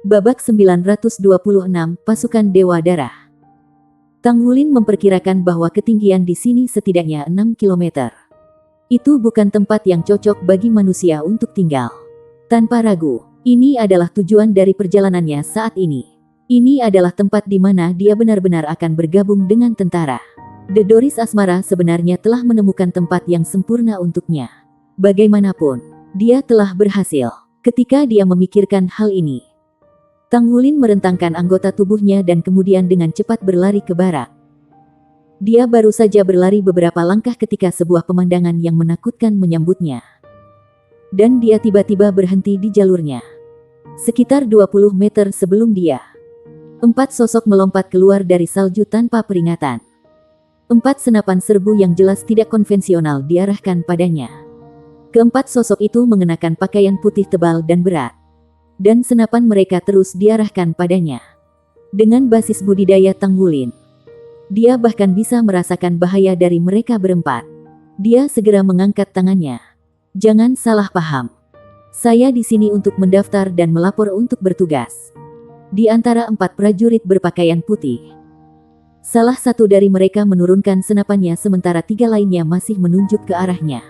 Babak 926, Pasukan Dewa Darah. Tang Wulin memperkirakan bahwa ketinggian di sini setidaknya 6 km. Itu bukan tempat yang cocok bagi manusia untuk tinggal. Tanpa ragu, ini adalah tujuan dari perjalanannya saat ini. Ini adalah tempat di mana dia benar-benar akan bergabung dengan tentara. Dodoris Asmara sebenarnya telah menemukan tempat yang sempurna untuknya. Bagaimanapun, dia telah berhasil. Ketika dia memikirkan hal ini, Tang Wulin merentangkan anggota tubuhnya dan kemudian dengan cepat berlari ke barat. Dia baru saja berlari beberapa langkah ketika sebuah pemandangan yang menakutkan menyambutnya. Dan dia tiba-tiba berhenti di jalurnya. Sekitar 20 meter sebelum dia, 4 sosok melompat keluar dari salju tanpa peringatan. 4 senapan serbu yang jelas tidak konvensional diarahkan padanya. Keempat sosok itu mengenakan pakaian putih tebal dan berat. Dan senapan mereka terus diarahkan padanya. Dengan basis budidaya Tang Wulin, dia bahkan bisa merasakan bahaya dari mereka berempat. Dia segera mengangkat tangannya. Jangan salah paham. Saya di sini untuk mendaftar dan melapor untuk bertugas. Di antara 4 prajurit berpakaian putih, salah satu dari mereka menurunkan senapannya sementara 3 lainnya masih menunjuk ke arahnya.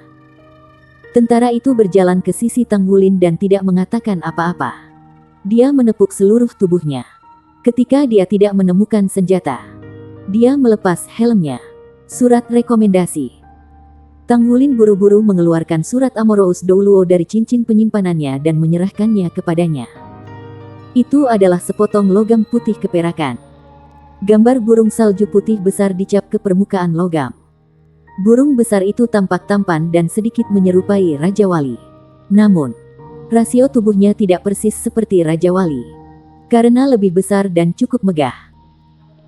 Tentara itu berjalan ke sisi Tang Wulin dan tidak mengatakan apa-apa. Dia menepuk seluruh tubuhnya. Ketika dia tidak menemukan senjata, dia melepas helmnya. Surat rekomendasi. Tang Wulin buru-buru mengeluarkan surat Amorous Douluo dari cincin penyimpanannya dan menyerahkannya kepadanya. Itu adalah sepotong logam putih keperakan. Gambar burung salju putih besar dicap ke permukaan logam. Burung besar itu tampak tampan dan sedikit menyerupai Raja Wali. Namun, rasio tubuhnya tidak persis seperti Raja Wali. Karena lebih besar dan cukup megah.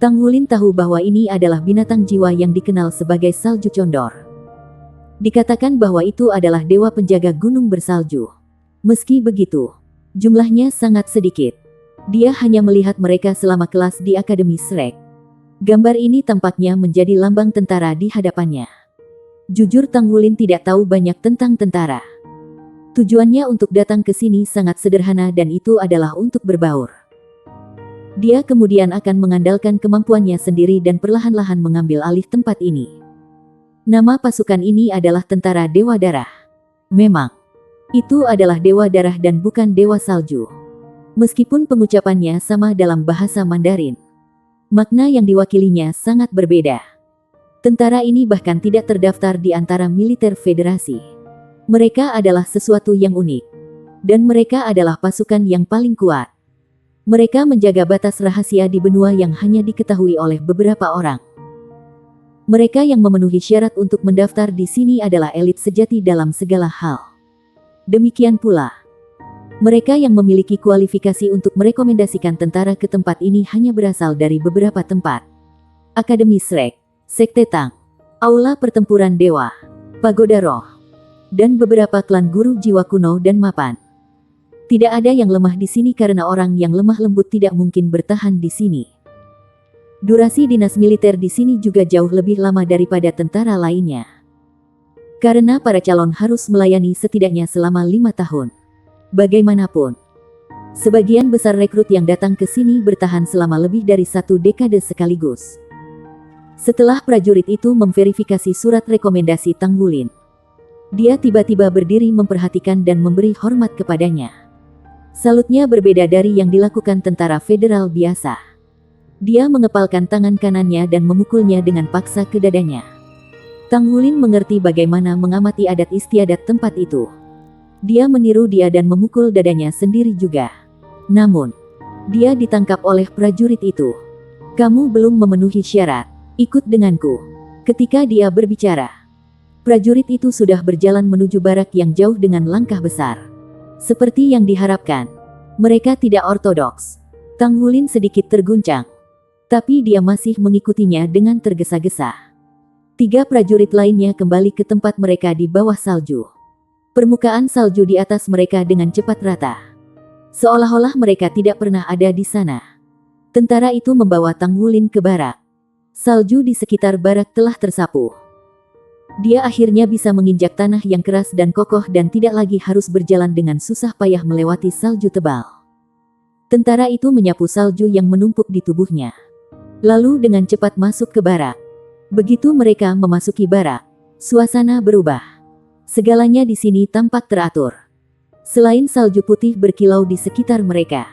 Tang Wulin tahu bahwa ini adalah binatang jiwa yang dikenal sebagai salju condor. Dikatakan bahwa itu adalah dewa penjaga gunung bersalju. Meski begitu, jumlahnya sangat sedikit. Dia hanya melihat mereka selama kelas di Akademi Shrek. Gambar ini tampaknya menjadi lambang tentara di hadapannya. Jujur Tang Wulin tidak tahu banyak tentang tentara. Tujuannya untuk datang ke sini sangat sederhana dan itu adalah untuk berbaur. Dia kemudian akan mengandalkan kemampuannya sendiri dan perlahan-lahan mengambil alih tempat ini. Nama pasukan ini adalah Tentara Dewa Darah. Memang, itu adalah Dewa Darah dan bukan Dewa Salju. Meskipun pengucapannya sama dalam bahasa Mandarin, makna yang diwakilinya sangat berbeda. Tentara ini bahkan tidak terdaftar di antara militer federasi. Mereka adalah sesuatu yang unik. Dan mereka adalah pasukan yang paling kuat. Mereka menjaga batas rahasia di benua yang hanya diketahui oleh beberapa orang. Mereka yang memenuhi syarat untuk mendaftar di sini adalah elit sejati dalam segala hal. Demikian pula, mereka yang memiliki kualifikasi untuk merekomendasikan tentara ke tempat ini hanya berasal dari beberapa tempat. Akademi Shrek, Sekte Tang, Aula Pertempuran Dewa, Pagoda Roh, dan beberapa klan guru jiwa kuno dan mapan. Tidak ada yang lemah di sini karena orang yang lemah lembut tidak mungkin bertahan di sini. Durasi dinas militer di sini juga jauh lebih lama daripada tentara lainnya. Karena para calon harus melayani setidaknya selama 5 tahun. Bagaimanapun, sebagian besar rekrut yang datang ke sini bertahan selama lebih dari 1 dekade sekaligus. Setelah prajurit itu memverifikasi surat rekomendasi Tang Wulin, dia tiba-tiba berdiri memperhatikan dan memberi hormat kepadanya. Salutnya berbeda dari yang dilakukan tentara federal biasa. Dia mengepalkan tangan kanannya dan memukulnya dengan paksa ke dadanya. Tang Wulin mengerti bagaimana mengamati adat istiadat tempat itu. Dia meniru dia dan memukul dadanya sendiri juga. Namun, dia ditangkap oleh prajurit itu. Kamu belum memenuhi syarat. Ikut denganku. Ketika dia berbicara, prajurit itu sudah berjalan menuju barak yang jauh dengan langkah besar. Seperti yang diharapkan, mereka tidak ortodoks. Tang Wulin sedikit terguncang. Tapi dia masih mengikutinya dengan tergesa-gesa. 3 prajurit lainnya kembali ke tempat mereka di bawah salju. Permukaan salju di atas mereka dengan cepat rata. Seolah-olah mereka tidak pernah ada di sana. Tentara itu membawa Tang Wulin ke barak. Salju di sekitar barak telah tersapu. Dia akhirnya bisa menginjak tanah yang keras dan kokoh dan tidak lagi harus berjalan dengan susah payah melewati salju tebal. Tentara itu menyapu salju yang menumpuk di tubuhnya. Lalu dengan cepat masuk ke barak. Begitu mereka memasuki barak, suasana berubah. Segalanya di sini tampak teratur. Selain salju putih berkilau di sekitar mereka,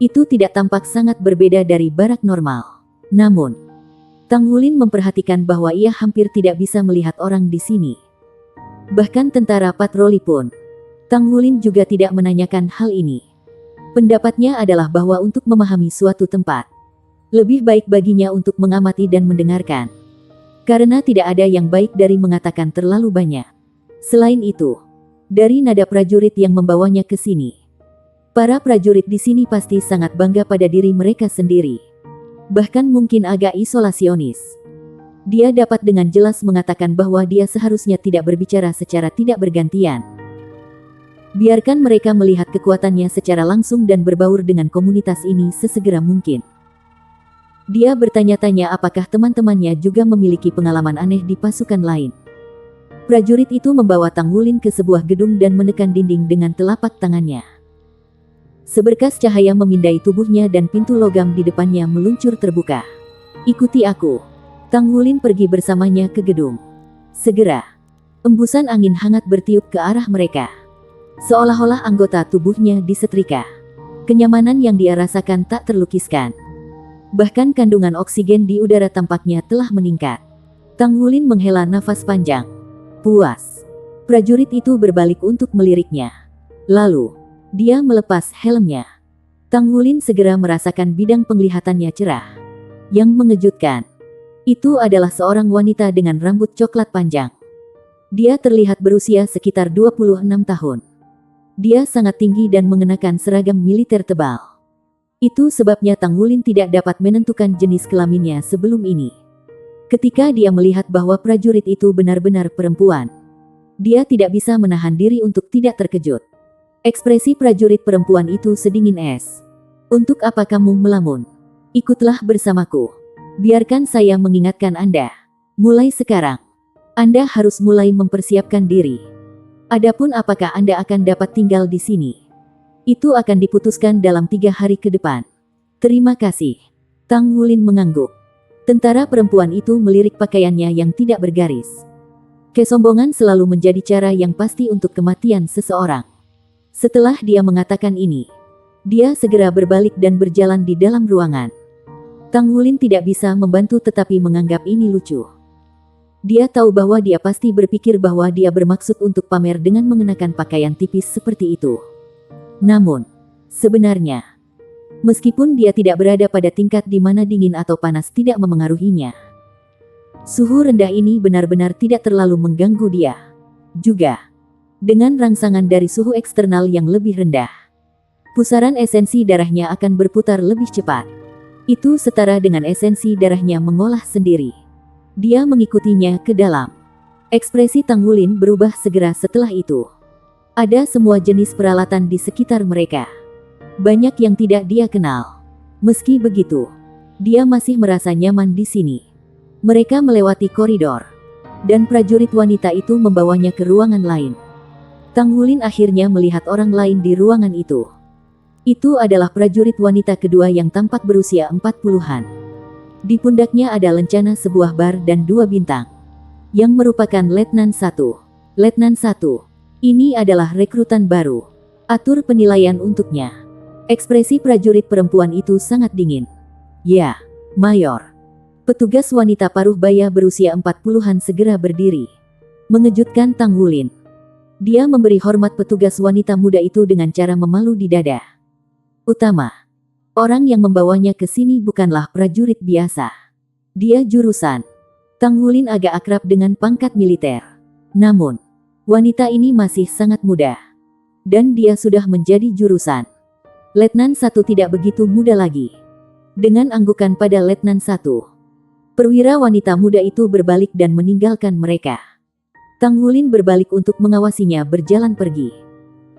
itu tidak tampak sangat berbeda dari barak normal. Namun, Tang Wulin memperhatikan bahwa ia hampir tidak bisa melihat orang di sini. Bahkan tentara patroli pun. Tang Wulin juga tidak menanyakan hal ini. Pendapatnya adalah bahwa untuk memahami suatu tempat, lebih baik baginya untuk mengamati dan mendengarkan. Karena tidak ada yang baik dari mengatakan terlalu banyak. Selain itu, dari nada prajurit yang membawanya ke sini, para prajurit di sini pasti sangat bangga pada diri mereka sendiri. Bahkan mungkin agak isolasionis. Dia dapat dengan jelas mengatakan bahwa dia seharusnya tidak berbicara secara tidak bergantian. Biarkan mereka melihat kekuatannya secara langsung dan berbaur dengan komunitas ini sesegera mungkin. Dia bertanya-tanya apakah teman-temannya juga memiliki pengalaman aneh di pasukan lain. Prajurit itu membawa Tang Wulin ke sebuah gedung dan menekan dinding dengan telapak tangannya. Seberkas cahaya memindai tubuhnya dan pintu logam di depannya meluncur terbuka. "Ikuti aku." Tang Wulin pergi bersamanya ke gedung. Segera, embusan angin hangat bertiup ke arah mereka. Seolah-olah anggota tubuhnya disetrika. Kenyamanan yang dia rasakan tak terlukiskan. Bahkan kandungan oksigen di udara tampaknya telah meningkat. Tang Wulin menghela nafas panjang. Puas. Prajurit itu berbalik untuk meliriknya. Lalu, dia melepas helmnya. Tang Wulin segera merasakan bidang penglihatannya cerah. Yang mengejutkan, itu adalah seorang wanita dengan rambut coklat panjang. Dia terlihat berusia sekitar 26 tahun. Dia sangat tinggi dan mengenakan seragam militer tebal. Itu sebabnya Tang Wulin tidak dapat menentukan jenis kelaminnya sebelum ini. Ketika dia melihat bahwa prajurit itu benar-benar perempuan, dia tidak bisa menahan diri untuk tidak terkejut. Ekspresi prajurit perempuan itu sedingin es. "Untuk apa kamu melamun? Ikutlah bersamaku. Biarkan saya mengingatkan Anda. Mulai sekarang, Anda harus mulai mempersiapkan diri. Adapun apakah Anda akan dapat tinggal di sini, itu akan diputuskan dalam 3 hari ke depan. Terima kasih." Tang Wulin mengangguk. Tentara perempuan itu melirik pakaiannya yang tidak bergaris. Kesombongan selalu menjadi cara yang pasti untuk kematian seseorang. Setelah dia mengatakan ini, dia segera berbalik dan berjalan di dalam ruangan. Tang Wulin tidak bisa membantu tetapi menganggap ini lucu. Dia tahu bahwa dia pasti berpikir bahwa dia bermaksud untuk pamer dengan mengenakan pakaian tipis seperti itu. Namun, sebenarnya, meskipun dia tidak berada pada tingkat di mana dingin atau panas tidak memengaruhinya, suhu rendah ini benar-benar tidak terlalu mengganggu dia. Juga, dengan rangsangan dari suhu eksternal yang lebih rendah, pusaran esensi darahnya akan berputar lebih cepat. Itu setara dengan esensi darahnya mengolah sendiri. Dia mengikutinya ke dalam. Ekspresi Tang Wulin berubah segera setelah itu. Ada semua jenis peralatan di sekitar mereka. Banyak yang tidak dia kenal. Meski begitu, dia masih merasa nyaman di sini. Mereka melewati koridor, dan prajurit wanita itu membawanya ke ruangan lain. Tang Wulin akhirnya melihat orang lain di ruangan itu. Itu adalah prajurit wanita kedua yang tampak berusia 40-an. Di pundaknya ada lencana sebuah bar dan 2 bintang, yang merupakan Letnan 1. Letnan 1, ini adalah rekrutan baru. Atur penilaian untuknya. Ekspresi prajurit perempuan itu sangat dingin. "Ya, Mayor." Petugas wanita paruh baya berusia 40-an segera berdiri. Mengejutkan Tang Wulin. Dia memberi hormat petugas wanita muda itu dengan cara memalu di dada. Utama, orang yang membawanya ke sini bukanlah prajurit biasa. Dia jurusan. Tang Wulin agak akrab dengan pangkat militer. Namun, wanita ini masih sangat muda. Dan dia sudah menjadi jurusan. Letnan 1 tidak begitu muda lagi. Dengan anggukan pada Letnan 1, perwira wanita muda itu berbalik dan meninggalkan mereka. Tang Wulin berbalik untuk mengawasinya berjalan pergi.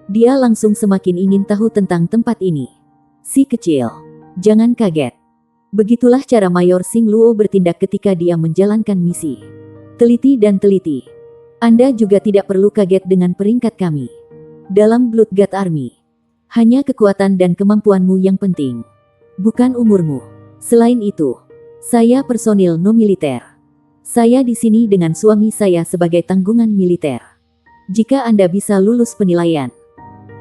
Dia langsung semakin ingin tahu tentang tempat ini. "Si kecil, jangan kaget." Begitulah cara Mayor Xing Luo bertindak ketika dia menjalankan misi. Teliti dan teliti. Anda juga tidak perlu kaget dengan peringkat kami dalam Bloodguard Army. Hanya kekuatan dan kemampuanmu yang penting, bukan umurmu. Selain itu, saya personil non-militer. Saya di sini dengan suami saya sebagai tanggungan militer. Jika Anda bisa lulus penilaian,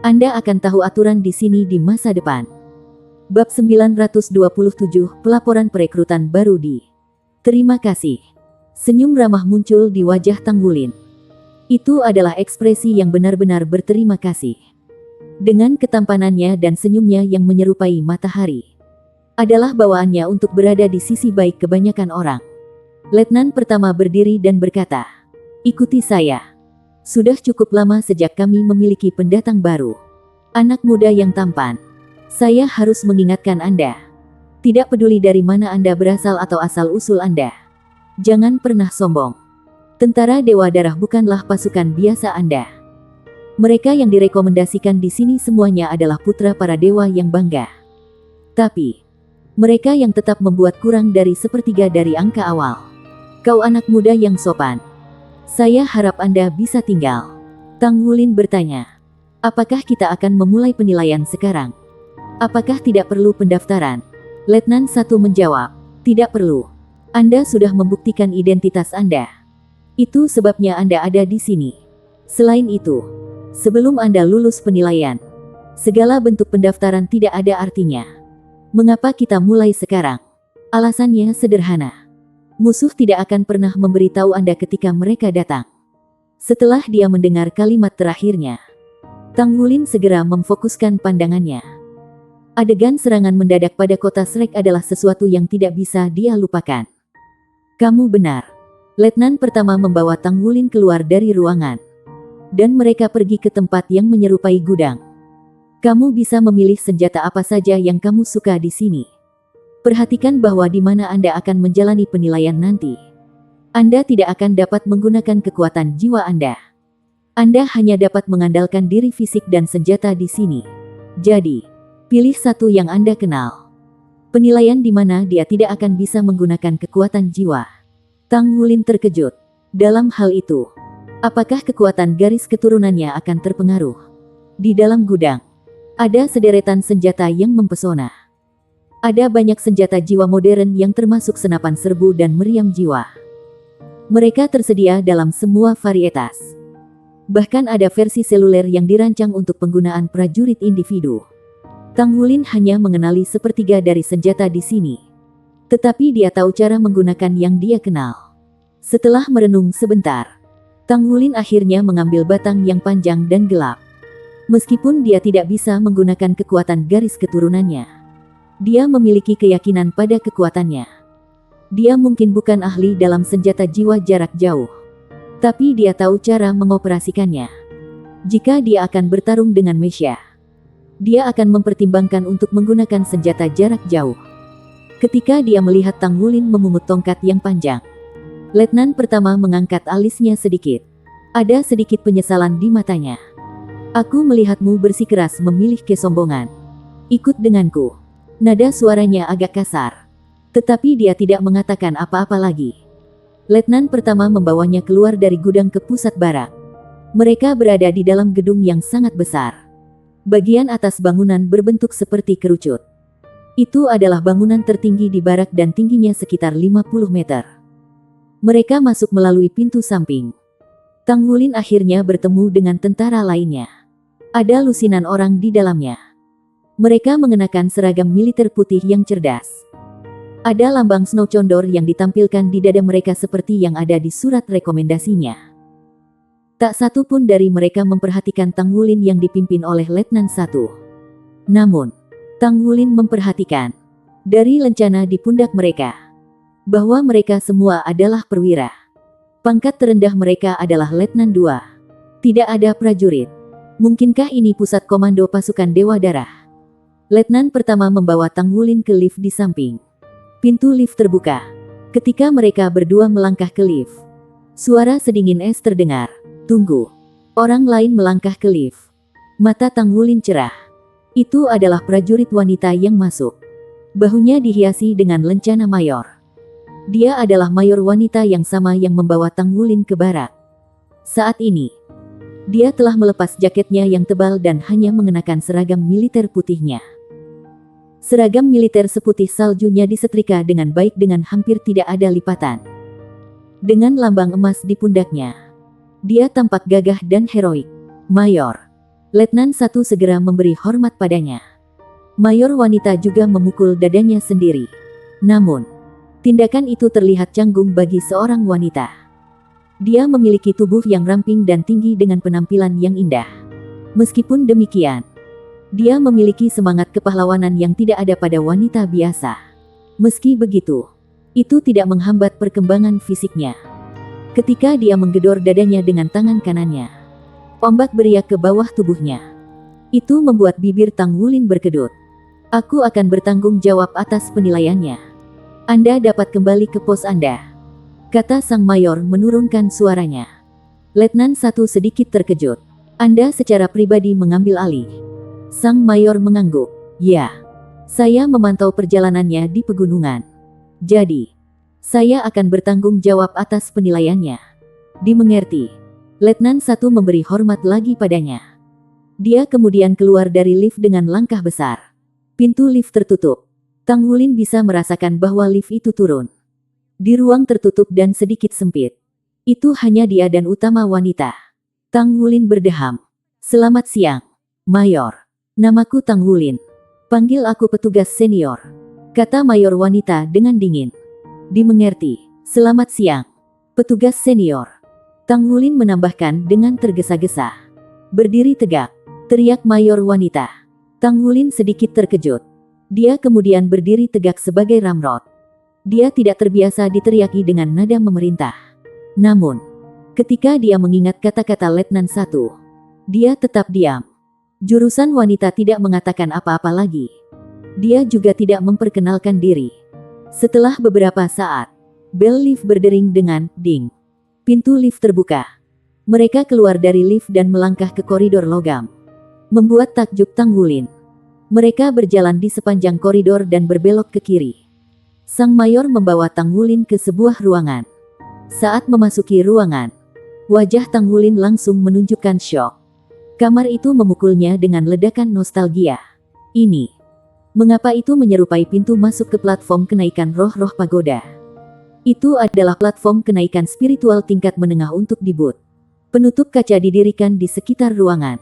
Anda akan tahu aturan di sini di masa depan. Bab 927 Pelaporan perekrutan baru di. Terima kasih. Senyum ramah muncul di wajah Tanggulin. Itu adalah ekspresi yang benar-benar berterima kasih. Dengan ketampanannya dan senyumnya yang menyerupai matahari, adalah bawaannya untuk berada di sisi baik kebanyakan orang. Letnan pertama berdiri dan berkata, "Ikuti saya. Sudah cukup lama sejak kami memiliki pendatang baru. Anak muda yang tampan. Saya harus mengingatkan Anda. Tidak peduli dari mana Anda berasal atau asal-usul Anda. Jangan pernah sombong. Tentara Dewa Darah bukanlah pasukan biasa Anda. Mereka yang direkomendasikan di sini semuanya adalah putra para dewa yang bangga. Tapi, mereka yang tetap membuat kurang dari sepertiga dari angka awal. Kau anak muda yang sopan. Saya harap Anda bisa tinggal." Tanggulin bertanya, "Apakah kita akan memulai penilaian sekarang? Apakah tidak perlu pendaftaran?" Letnan satu menjawab, "Tidak perlu. Anda sudah membuktikan identitas Anda. Itu sebabnya Anda ada di sini. Selain itu, sebelum Anda lulus penilaian, segala bentuk pendaftaran tidak ada artinya. Mengapa kita mulai sekarang? Alasannya sederhana. Musuh tidak akan pernah memberitahu Anda ketika mereka datang." Setelah dia mendengar kalimat terakhirnya, Tanggulin segera memfokuskan pandangannya. Adegan serangan mendadak pada kota Shrek adalah sesuatu yang tidak bisa dia lupakan. "Kamu benar." Letnan pertama membawa Tanggulin keluar dari ruangan, dan mereka pergi ke tempat yang menyerupai gudang. "Kamu bisa memilih senjata apa saja yang kamu suka di sini. Perhatikan bahwa di mana Anda akan menjalani penilaian nanti, Anda tidak akan dapat menggunakan kekuatan jiwa Anda. Anda hanya dapat mengandalkan diri fisik dan senjata di sini. Jadi, pilih satu yang Anda kenal. Penilaian di mana dia tidak akan bisa menggunakan kekuatan jiwa." Tanggulin terkejut. Dalam hal itu, apakah kekuatan garis keturunannya akan terpengaruh? Di dalam gudang, ada sederetan senjata yang mempesona. Ada banyak senjata jiwa modern yang termasuk senapan serbu dan meriam jiwa. Mereka tersedia dalam semua varietas. Bahkan ada versi seluler yang dirancang untuk penggunaan prajurit individu. Tanggulin hanya mengenali sepertiga dari senjata di sini. Tetapi dia tahu cara menggunakan yang dia kenal. Setelah merenung sebentar, Tanggulin akhirnya mengambil batang yang panjang dan gelap. Meskipun dia tidak bisa menggunakan kekuatan garis keturunannya, dia memiliki keyakinan pada kekuatannya. Dia mungkin bukan ahli dalam senjata jiwa jarak jauh, tapi dia tahu cara mengoperasikannya. Jika dia akan bertarung dengan Mesya, dia akan mempertimbangkan untuk menggunakan senjata jarak jauh. Ketika dia melihat Tanggulin memungut tongkat yang panjang, Letnan pertama mengangkat alisnya sedikit. Ada sedikit penyesalan di matanya. "Aku melihatmu bersikeras memilih kesombongan. Ikut denganku." Nada suaranya agak kasar, tetapi dia tidak mengatakan apa-apa lagi. Letnan pertama membawanya keluar dari gudang ke pusat barak. Mereka berada di dalam gedung yang sangat besar. Bagian atas bangunan berbentuk seperti kerucut. Itu adalah bangunan tertinggi di barak dan tingginya sekitar 50 meter. Mereka masuk melalui pintu samping. Tanggulin akhirnya bertemu dengan tentara lainnya. Ada lusinan orang di dalamnya. Mereka mengenakan seragam militer putih yang cerdas. Ada lambang Snow Condor yang ditampilkan di dada mereka seperti yang ada di surat rekomendasinya. Tak satu pun dari mereka memperhatikan Tanggulin yang dipimpin oleh Letnan 1. Namun, Tanggulin memperhatikan, dari lencana di pundak mereka, bahwa mereka semua adalah perwira. Pangkat terendah mereka adalah Letnan 2. Tidak ada prajurit. Mungkinkah ini pusat komando pasukan Dewa Darah? Letnan pertama membawa Tanggulin ke lift di samping. Pintu lift terbuka. Ketika mereka berdua melangkah ke lift, suara sedingin es terdengar. "Tunggu." Orang lain melangkah ke lift. Mata Tanggulin cerah. Itu adalah prajurit wanita yang masuk. Bahunya dihiasi dengan lencana mayor. Dia adalah mayor wanita yang sama yang membawa Tanggulin ke barak. Saat ini, Dia telah melepas jaketnya yang tebal dan hanya mengenakan seragam militer putihnya. Seragam militer seputih saljunya disetrika dengan baik dengan hampir tidak ada lipatan. Dengan lambang emas di pundaknya, dia tampak gagah dan heroik. "Mayor." Letnan satu segera memberi hormat padanya. Mayor wanita juga memukul dadanya sendiri. Namun, tindakan itu terlihat canggung bagi seorang wanita. Dia memiliki tubuh yang ramping dan tinggi dengan penampilan yang indah. Meskipun demikian, dia memiliki semangat kepahlawanan yang tidak ada pada wanita biasa. Meski begitu, itu tidak menghambat perkembangan fisiknya. Ketika dia menggedor dadanya dengan tangan kanannya, ombak beriak ke bawah tubuhnya. Itu membuat bibir Tang Wulin berkedut. "Aku akan bertanggung jawab atas penilaiannya. Anda dapat kembali ke pos Anda," kata sang mayor menurunkan suaranya. Letnan satu sedikit terkejut. "Anda secara pribadi mengambil alih?" Sang mayor mengangguk. "Ya, saya memantau perjalanannya di pegunungan. Jadi, saya akan bertanggung jawab atas penilaiannya." "Dimengerti." Letnan satu memberi hormat lagi padanya. Dia kemudian keluar dari lift dengan langkah besar. Pintu lift tertutup. Tang Wulin bisa merasakan bahwa lift itu turun. Di ruang tertutup dan sedikit sempit, itu hanya dia dan utama wanita. Tang Wulin berdeham. "Selamat siang, Mayor. Namaku Tang Wulin. Panggil aku petugas senior," kata mayor wanita dengan dingin. "Dimengerti. Selamat siang, petugas senior." Tang Wulin menambahkan dengan tergesa-gesa. "Berdiri tegak," teriak mayor wanita. Tang Wulin sedikit terkejut. Dia kemudian berdiri tegak sebagai ramrod. Dia tidak terbiasa diteriaki dengan nada memerintah. Namun, ketika dia mengingat kata-kata Letnan satu, dia tetap diam. Jurusan wanita tidak mengatakan apa-apa lagi. Dia juga tidak memperkenalkan diri. Setelah beberapa saat, bel lift berdering dengan ding. Pintu lift terbuka. Mereka keluar dari lift dan melangkah ke koridor logam. Membuat takjub Tang Wulin. Mereka berjalan di sepanjang koridor dan berbelok ke kiri. Sang mayor membawa Tang Wulin ke sebuah ruangan. Saat memasuki ruangan, wajah Tang Wulin langsung menunjukkan syok. Kamar itu memukulnya dengan ledakan nostalgia. Ini, mengapa itu menyerupai pintu masuk ke platform kenaikan roh-roh pagoda? Itu adalah platform kenaikan spiritual tingkat menengah untuk Dibut. Penutup kaca didirikan di sekitar ruangan.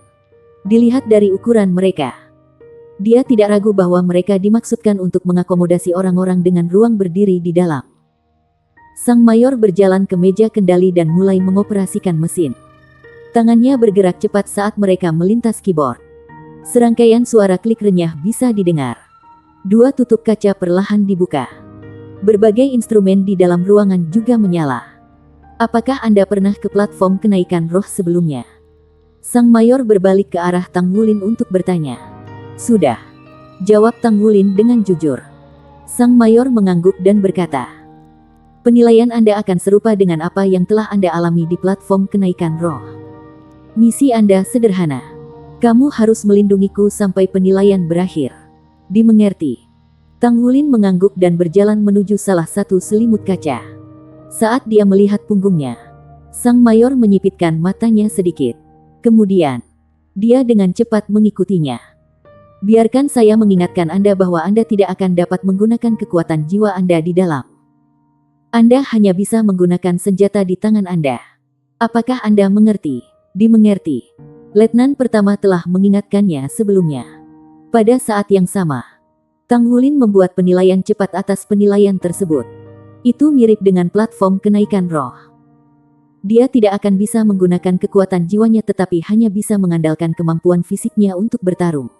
Dilihat dari ukuran mereka, dia tidak ragu bahwa mereka dimaksudkan untuk mengakomodasi orang-orang dengan ruang berdiri di dalam. Sang mayor berjalan ke meja kendali dan mulai mengoperasikan mesin. Tangannya bergerak cepat saat mereka melintas keyboard. Serangkaian suara klik renyah bisa didengar. Dua tutup kaca perlahan dibuka. Berbagai instrumen di dalam ruangan juga menyala. "Apakah Anda pernah ke platform kenaikan roh sebelumnya?" Sang mayor berbalik ke arah Tang Wulin untuk bertanya. "Sudah," jawab Tang Wulin dengan jujur. Sang mayor mengangguk dan berkata, "Penilaian Anda akan serupa dengan apa yang telah Anda alami di platform kenaikan roh. Misi Anda sederhana. Kamu harus melindungiku sampai penilaian berakhir. Dimengerti?" Tang Wulin mengangguk dan berjalan menuju salah satu selimut kaca. Saat dia melihat punggungnya, sang mayor menyipitkan matanya sedikit. Kemudian, dia dengan cepat mengikutinya. "Biarkan saya mengingatkan Anda bahwa Anda tidak akan dapat menggunakan kekuatan jiwa Anda di dalam. Anda hanya bisa menggunakan senjata di tangan Anda. Apakah Anda mengerti?" "Dimengerti." Letnan pertama telah mengingatkannya sebelumnya. Pada saat yang sama, Tang Wulin membuat penilaian cepat atas penilaian tersebut. Itu mirip dengan platform kenaikan roh. Dia tidak akan bisa menggunakan kekuatan jiwanya tetapi hanya bisa mengandalkan kemampuan fisiknya untuk bertarung.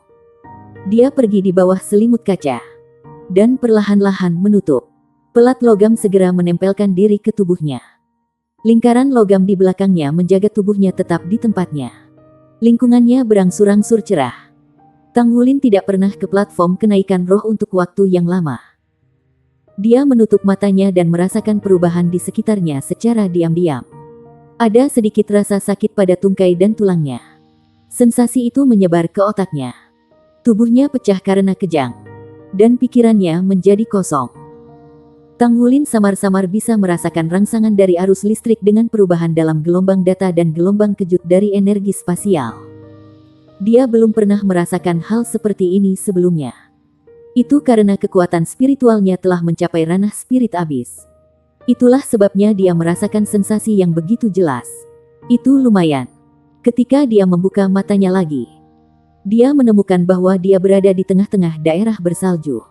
Dia pergi di bawah selimut kaca dan perlahan-lahan menutup. Pelat logam segera menempelkan diri ke tubuhnya. Lingkaran logam di belakangnya menjaga tubuhnya tetap di tempatnya. Lingkungannya berangsur-angsur cerah. Tang Wulin tidak pernah ke platform kenaikan roh untuk waktu yang lama. Dia menutup matanya dan merasakan perubahan di sekitarnya secara diam-diam. Ada sedikit rasa sakit pada tungkai dan tulangnya. Sensasi itu menyebar ke otaknya. Tubuhnya pecah karena kejang, dan pikirannya menjadi kosong. Tang Wulin samar-samar bisa merasakan rangsangan dari arus listrik dengan perubahan dalam gelombang data dan gelombang kejut dari energi spasial. Dia belum pernah merasakan hal seperti ini sebelumnya. Itu karena kekuatan spiritualnya telah mencapai ranah spirit abis. Itulah sebabnya dia merasakan sensasi yang begitu jelas. Itu lumayan. Ketika dia membuka matanya lagi, dia menemukan bahwa dia berada di tengah-tengah daerah bersalju.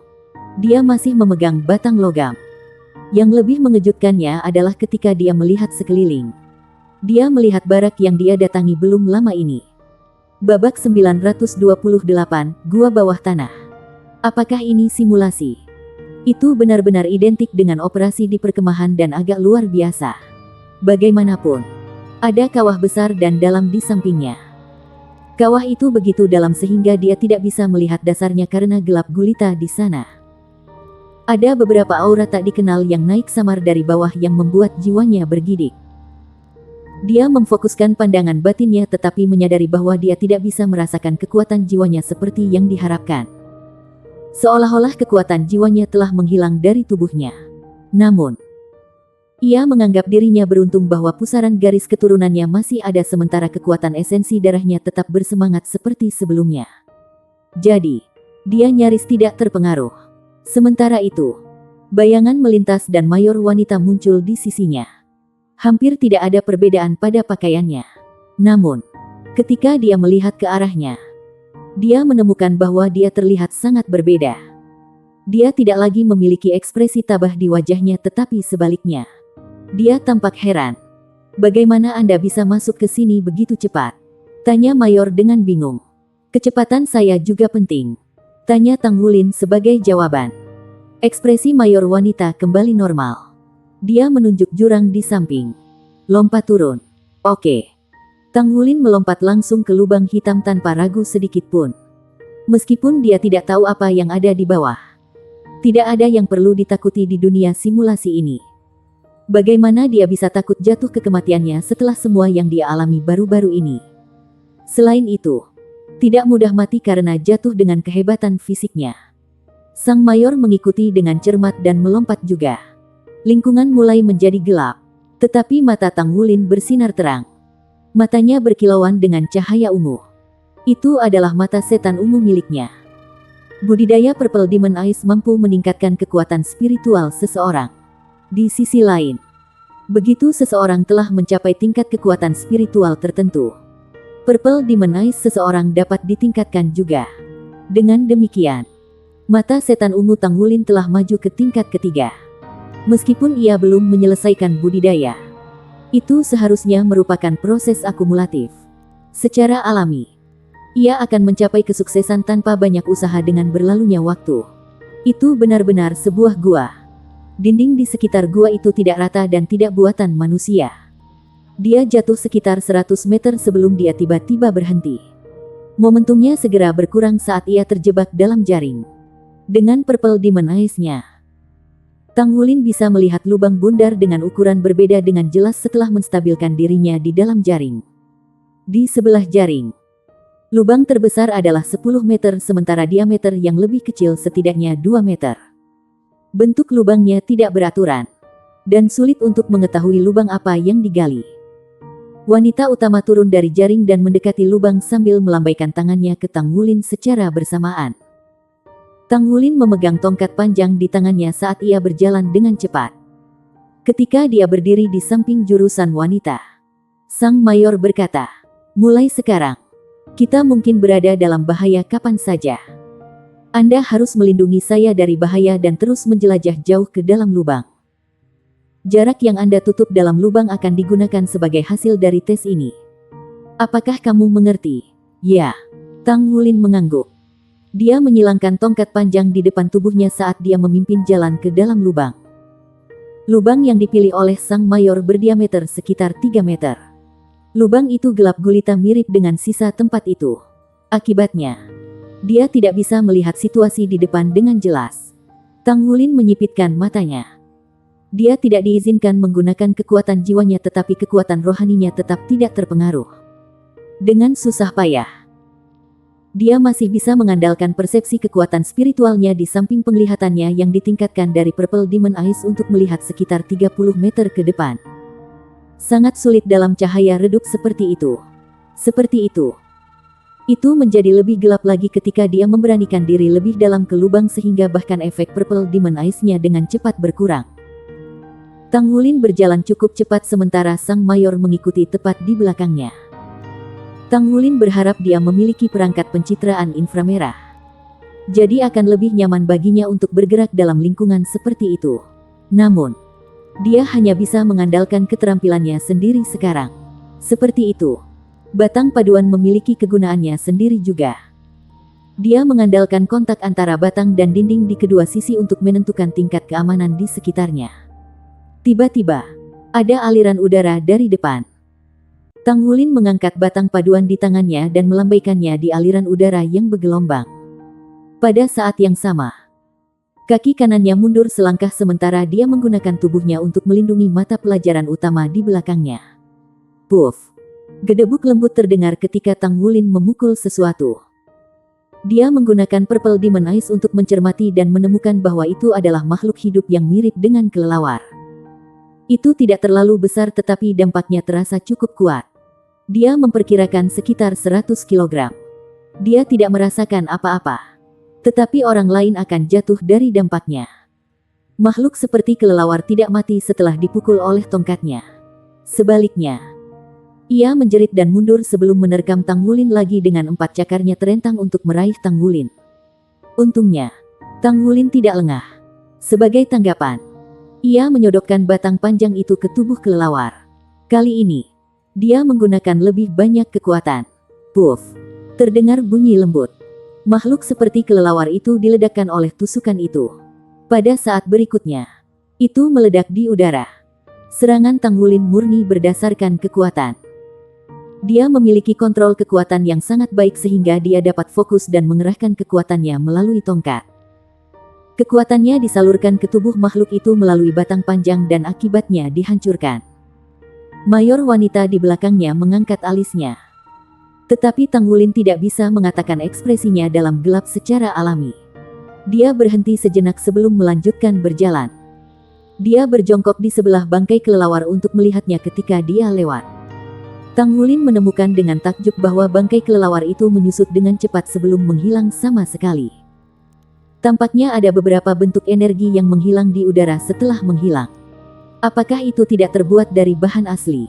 Dia masih memegang batang logam. Yang lebih mengejutkannya adalah ketika dia melihat sekeliling. Dia melihat barak yang dia datangi belum lama ini. Babak 928, Gua Bawah Tanah. Apakah ini simulasi? Itu benar-benar identik dengan operasi di perkemahan dan agak luar biasa. Bagaimanapun, ada kawah besar dan dalam di sampingnya. Kawah itu begitu dalam sehingga dia tidak bisa melihat dasarnya karena gelap gulita di sana. Ada beberapa aura tak dikenal yang naik samar dari bawah yang membuat jiwanya bergidik. Dia memfokuskan pandangan batinnya tetapi menyadari bahwa dia tidak bisa merasakan kekuatan jiwanya seperti yang diharapkan. Seolah-olah kekuatan jiwanya telah menghilang dari tubuhnya. Namun, ia menganggap dirinya beruntung bahwa pusaran garis keturunannya masih ada sementara kekuatan esensi darahnya tetap bersemangat seperti sebelumnya. Jadi, dia nyaris tidak terpengaruh. Sementara itu, bayangan melintas dan mayor wanita muncul di sisinya. Hampir tidak ada perbedaan pada pakaiannya. Namun, ketika dia melihat ke arahnya, dia menemukan bahwa dia terlihat sangat berbeda. Dia tidak lagi memiliki ekspresi tabah di wajahnya tetapi sebaliknya. Dia tampak heran. Bagaimana Anda bisa masuk ke sini begitu cepat? Tanya Mayor dengan bingung. Kecepatan saya juga penting. Tanya Tang Wulin sebagai jawaban. Ekspresi Mayor wanita kembali normal. Dia menunjuk jurang di samping. Lompat turun. Oke. Tang Wulin melompat langsung ke lubang hitam tanpa ragu sedikit pun. Meskipun dia tidak tahu apa yang ada di bawah. Tidak ada yang perlu ditakuti di dunia simulasi ini. Bagaimana dia bisa takut jatuh ke kematiannya setelah semua yang dia alami baru-baru ini? Selain itu, tidak mudah mati karena jatuh dengan kehebatan fisiknya. Sang Mayor mengikuti dengan cermat dan melompat juga. Lingkungan mulai menjadi gelap, tetapi mata Tang Wulin bersinar terang. Matanya berkilauan dengan cahaya ungu. Itu adalah mata setan ungu miliknya. Budidaya Purple Demon Eyes mampu meningkatkan kekuatan spiritual seseorang. Di sisi lain, begitu seseorang telah mencapai tingkat kekuatan spiritual tertentu, Purple Demon Eyes seseorang dapat ditingkatkan juga. Dengan demikian, mata setan ungu Tang Wulin telah maju ke tingkat ketiga. Meskipun ia belum menyelesaikan budidaya, itu seharusnya merupakan proses akumulatif. Secara alami, ia akan mencapai kesuksesan tanpa banyak usaha dengan berlalunya waktu. Itu benar-benar sebuah gua. Dinding di sekitar gua itu tidak rata dan tidak buatan manusia. Dia jatuh sekitar 100 meter sebelum dia tiba-tiba berhenti. Momentumnya segera berkurang saat ia terjebak dalam jaring. Dengan Purple Demon Eyes-nya, Tang Wulin bisa melihat lubang bundar dengan ukuran berbeda dengan jelas setelah menstabilkan dirinya di dalam jaring. Di sebelah jaring, lubang terbesar adalah 10 meter sementara diameter yang lebih kecil setidaknya 2 meter. Bentuk lubangnya tidak beraturan, dan sulit untuk mengetahui lubang apa yang digali. Wanita utama turun dari jaring dan mendekati lubang sambil melambaikan tangannya ke Tang Wulin secara bersamaan. Tang Wulin memegang tongkat panjang di tangannya saat ia berjalan dengan cepat. Ketika dia berdiri di samping jurusan wanita, Sang Mayor berkata, "Mulai sekarang, kita mungkin berada dalam bahaya kapan saja. Anda harus melindungi saya dari bahaya dan terus menjelajah jauh ke dalam lubang. Jarak yang Anda tutup dalam lubang akan digunakan sebagai hasil dari tes ini. Apakah kamu mengerti?" "Ya." Tang Wulin mengangguk. Dia menyilangkan tongkat panjang di depan tubuhnya saat dia memimpin jalan ke dalam lubang. Lubang yang dipilih oleh Sang Mayor berdiameter sekitar 3 meter. Lubang itu gelap gulita mirip dengan sisa tempat itu. Akibatnya, dia tidak bisa melihat situasi di depan dengan jelas. Tang Wulin menyipitkan matanya. Dia tidak diizinkan menggunakan kekuatan jiwanya tetapi kekuatan rohaninya tetap tidak terpengaruh. Dengan susah payah, Dia masih bisa mengandalkan persepsi kekuatan spiritualnya di samping penglihatannya yang ditingkatkan dari Purple Demon Eyes untuk melihat sekitar 30 meter ke depan. Sangat sulit dalam cahaya redup seperti itu. Seperti itu. Itu menjadi lebih gelap lagi ketika dia memberanikan diri lebih dalam ke lubang sehingga bahkan efek Purple Demon Eyes-nya dengan cepat berkurang. Tang Wulin berjalan cukup cepat sementara sang mayor mengikuti tepat di belakangnya. Tang Wulin berharap dia memiliki perangkat pencitraan inframerah. Jadi akan lebih nyaman baginya untuk bergerak dalam lingkungan seperti itu. Namun, dia hanya bisa mengandalkan keterampilannya sendiri sekarang. Seperti itu. Batang paduan memiliki kegunaannya sendiri juga. Dia mengandalkan kontak antara batang dan dinding di kedua sisi untuk menentukan tingkat keamanan di sekitarnya. Tiba-tiba, ada aliran udara dari depan. Tang Wulin mengangkat batang paduan di tangannya dan melambaikannya di aliran udara yang bergelombang. Pada saat yang sama, kaki kanannya mundur selangkah sementara dia menggunakan tubuhnya untuk melindungi mata pelajaran utama di belakangnya. Puff! Gedebuk lembut terdengar ketika Tang Wulin memukul sesuatu. Dia menggunakan Purple Demon Eyes untuk mencermati dan menemukan bahwa itu adalah makhluk hidup yang mirip dengan kelelawar. Itu tidak terlalu besar tetapi dampaknya terasa cukup kuat. Dia memperkirakan sekitar 100 kg. Dia tidak merasakan apa-apa. Tetapi orang lain akan jatuh dari dampaknya. Makhluk seperti kelelawar tidak mati setelah dipukul oleh tongkatnya. Sebaliknya, ia menjerit dan mundur sebelum menerkam Tang Wulin lagi dengan 4 cakarnya terentang untuk meraih Tang Wulin. Untungnya, Tang Wulin tidak lengah. Sebagai tanggapan, ia menyodokkan batang panjang itu ke tubuh kelelawar. Kali ini, dia menggunakan lebih banyak kekuatan. Puff! Terdengar bunyi lembut. Makhluk seperti kelelawar itu diledakkan oleh tusukan itu. Pada saat berikutnya, itu meledak di udara. Serangan Tang Wulin murni berdasarkan kekuatan. Dia memiliki kontrol kekuatan yang sangat baik sehingga dia dapat fokus dan mengerahkan kekuatannya melalui tongkat. Kekuatannya disalurkan ke tubuh makhluk itu melalui batang panjang dan akibatnya dihancurkan. Mayor wanita di belakangnya mengangkat alisnya. Tetapi Tang Wulin tidak bisa mengatakan ekspresinya dalam gelap secara alami. Dia berhenti sejenak sebelum melanjutkan berjalan. Dia berjongkok di sebelah bangkai kelelawar untuk melihatnya ketika dia lewat. Tang Wulin menemukan dengan takjub bahwa bangkai kelelawar itu menyusut dengan cepat sebelum menghilang sama sekali. Tampaknya ada beberapa bentuk energi yang menghilang di udara setelah menghilang. Apakah itu tidak terbuat dari bahan asli?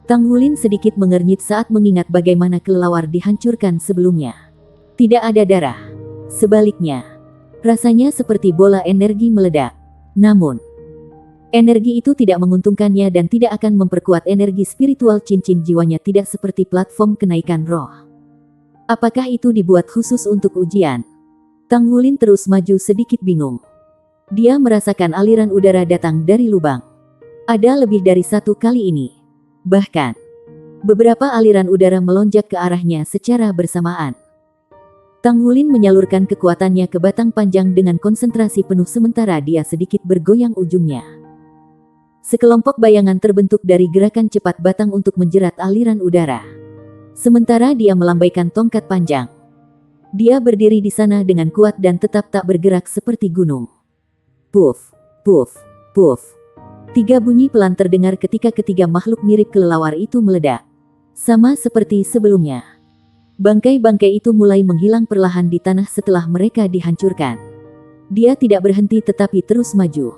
Tang Wulin sedikit mengernyit saat mengingat bagaimana kelelawar dihancurkan sebelumnya. Tidak ada darah. Sebaliknya, rasanya seperti bola energi meledak. Namun, energi itu tidak menguntungkannya dan tidak akan memperkuat energi spiritual cincin jiwanya tidak seperti platform kenaikan roh. Apakah itu dibuat khusus untuk ujian? Tang Wulin terus maju sedikit bingung. Dia merasakan aliran udara datang dari lubang. Ada lebih dari satu kali ini. Bahkan, beberapa aliran udara melonjak ke arahnya secara bersamaan. Tang Wulin menyalurkan kekuatannya ke batang panjang dengan konsentrasi penuh sementara dia sedikit bergoyang ujungnya. Sekelompok bayangan terbentuk dari gerakan cepat batang untuk menjerat aliran udara. Sementara dia melambaikan tongkat panjang. Dia berdiri di sana dengan kuat dan tetap tak bergerak seperti gunung. Puff, puff, puff. 3 bunyi pelan terdengar ketika ketiga makhluk mirip kelelawar itu meledak. Sama seperti sebelumnya. Bangkai-bangkai itu mulai menghilang perlahan di tanah setelah mereka dihancurkan. Dia tidak berhenti tetapi terus maju.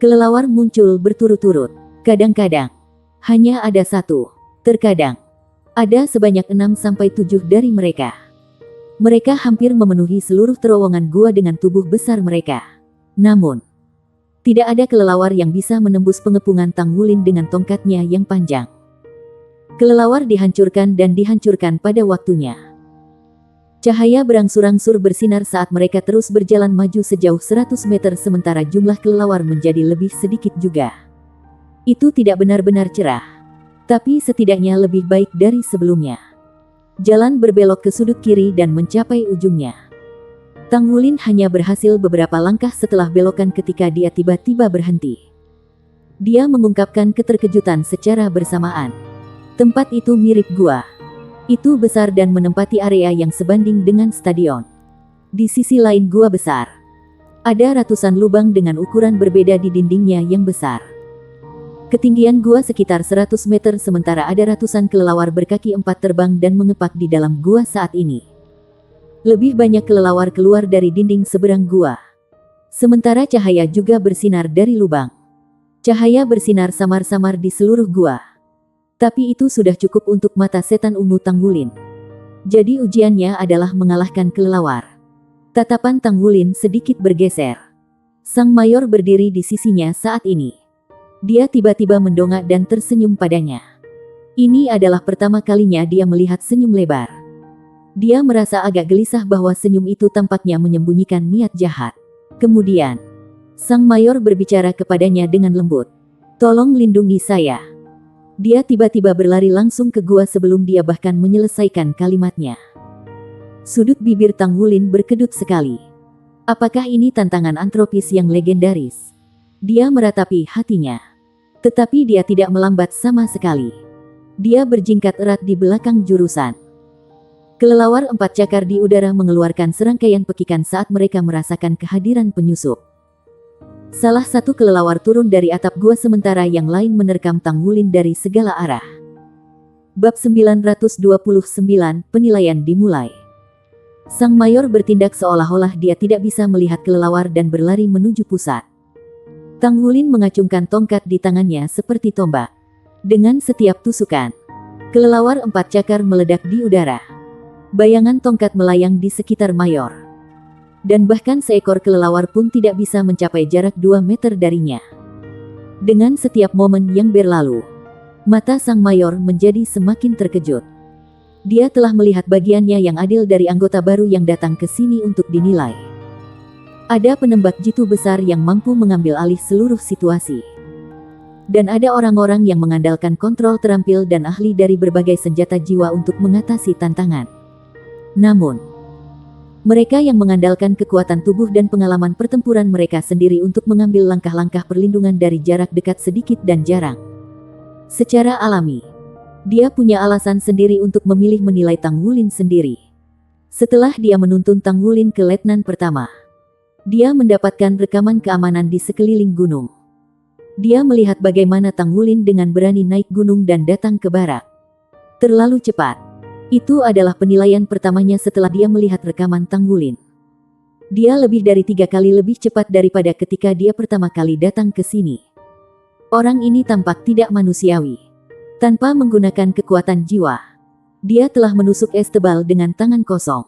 Kelelawar muncul berturut-turut. Kadang-kadang, hanya ada satu. Terkadang, ada sebanyak 6-7 dari mereka. Mereka hampir memenuhi seluruh terowongan gua dengan tubuh besar mereka. Namun, tidak ada kelelawar yang bisa menembus pengepungan Tang Wulin dengan tongkatnya yang panjang. Kelelawar dihancurkan dan dihancurkan pada waktunya. Cahaya berangsur-angsur bersinar saat mereka terus berjalan maju sejauh 100 meter sementara jumlah kelelawar menjadi lebih sedikit juga. Itu tidak benar-benar cerah. Tapi setidaknya lebih baik dari sebelumnya. Jalan berbelok ke sudut kiri dan mencapai ujungnya. Tang Wulin hanya berhasil beberapa langkah setelah belokan ketika dia tiba-tiba berhenti. Dia mengungkapkan keterkejutan secara bersamaan. Tempat itu mirip gua. Itu besar dan menempati area yang sebanding dengan stadion. Di sisi lain gua besar, ada ratusan lubang dengan ukuran berbeda di dindingnya yang besar. Ketinggian gua sekitar 100 meter sementara ada ratusan kelelawar berkaki empat terbang dan mengepak di dalam gua saat ini. Lebih banyak kelelawar keluar dari dinding seberang gua. Sementara cahaya juga bersinar dari lubang. Cahaya bersinar samar-samar di seluruh gua. Tapi itu sudah cukup untuk mata setan ungu Tanggulin. Jadi ujiannya adalah mengalahkan kelelawar. Tatapan Tanggulin sedikit bergeser. Sang mayor berdiri di sisinya saat ini. Dia tiba-tiba mendongak dan tersenyum padanya. Ini adalah pertama kalinya dia melihat senyum lebar. Dia merasa agak gelisah bahwa senyum itu tampaknya menyembunyikan niat jahat. Kemudian, sang mayor berbicara kepadanya dengan lembut. "Tolong lindungi saya." Dia tiba-tiba berlari langsung ke gua sebelum dia bahkan menyelesaikan kalimatnya. Sudut bibir Tanggulin berkedut sekali. Apakah ini tantangan antropis yang legendaris? Dia meratapi hatinya. Tetapi dia tidak melambat sama sekali. Dia berjingkat erat di belakang jurusan. Kelelawar empat cakar di udara mengeluarkan serangkaian pekikan saat mereka merasakan kehadiran penyusup. Salah satu kelelawar turun dari atap gua sementara yang lain menerkam Tanggulin dari segala arah. Bab 929, penilaian dimulai. Sang mayor bertindak seolah-olah dia tidak bisa melihat kelelawar dan berlari menuju pusat. Tanggulin mengacungkan tongkat di tangannya seperti tombak. Dengan setiap tusukan, kelelawar empat cakar meledak di udara. Bayangan tongkat melayang di sekitar mayor. Dan bahkan seekor kelelawar pun tidak bisa mencapai jarak 2 meter darinya. Dengan setiap momen yang berlalu, mata sang mayor menjadi semakin terkejut. Dia telah melihat bagiannya yang adil dari anggota baru yang datang ke sini untuk dinilai. Ada penembak jitu besar yang mampu mengambil alih seluruh situasi. Dan ada orang-orang yang mengandalkan kontrol terampil dan ahli dari berbagai senjata jiwa untuk mengatasi tantangan. Namun, mereka yang mengandalkan kekuatan tubuh dan pengalaman pertempuran mereka sendiri untuk mengambil langkah-langkah perlindungan dari jarak dekat sedikit dan jarang. Secara alami, dia punya alasan sendiri untuk memilih menilai Tanggulin sendiri. Setelah dia menuntun Tanggulin ke letnan pertama, dia mendapatkan rekaman keamanan di sekeliling gunung. Dia melihat bagaimana Tanggulin dengan berani naik gunung dan datang ke barak. Terlalu cepat. Itu adalah penilaian pertamanya setelah dia melihat rekaman Tanggulin. Dia lebih dari 3 kali lebih cepat daripada ketika dia pertama kali datang ke sini. Orang ini tampak tidak manusiawi. Tanpa menggunakan kekuatan jiwa, dia telah menusuk es tebal dengan tangan kosong.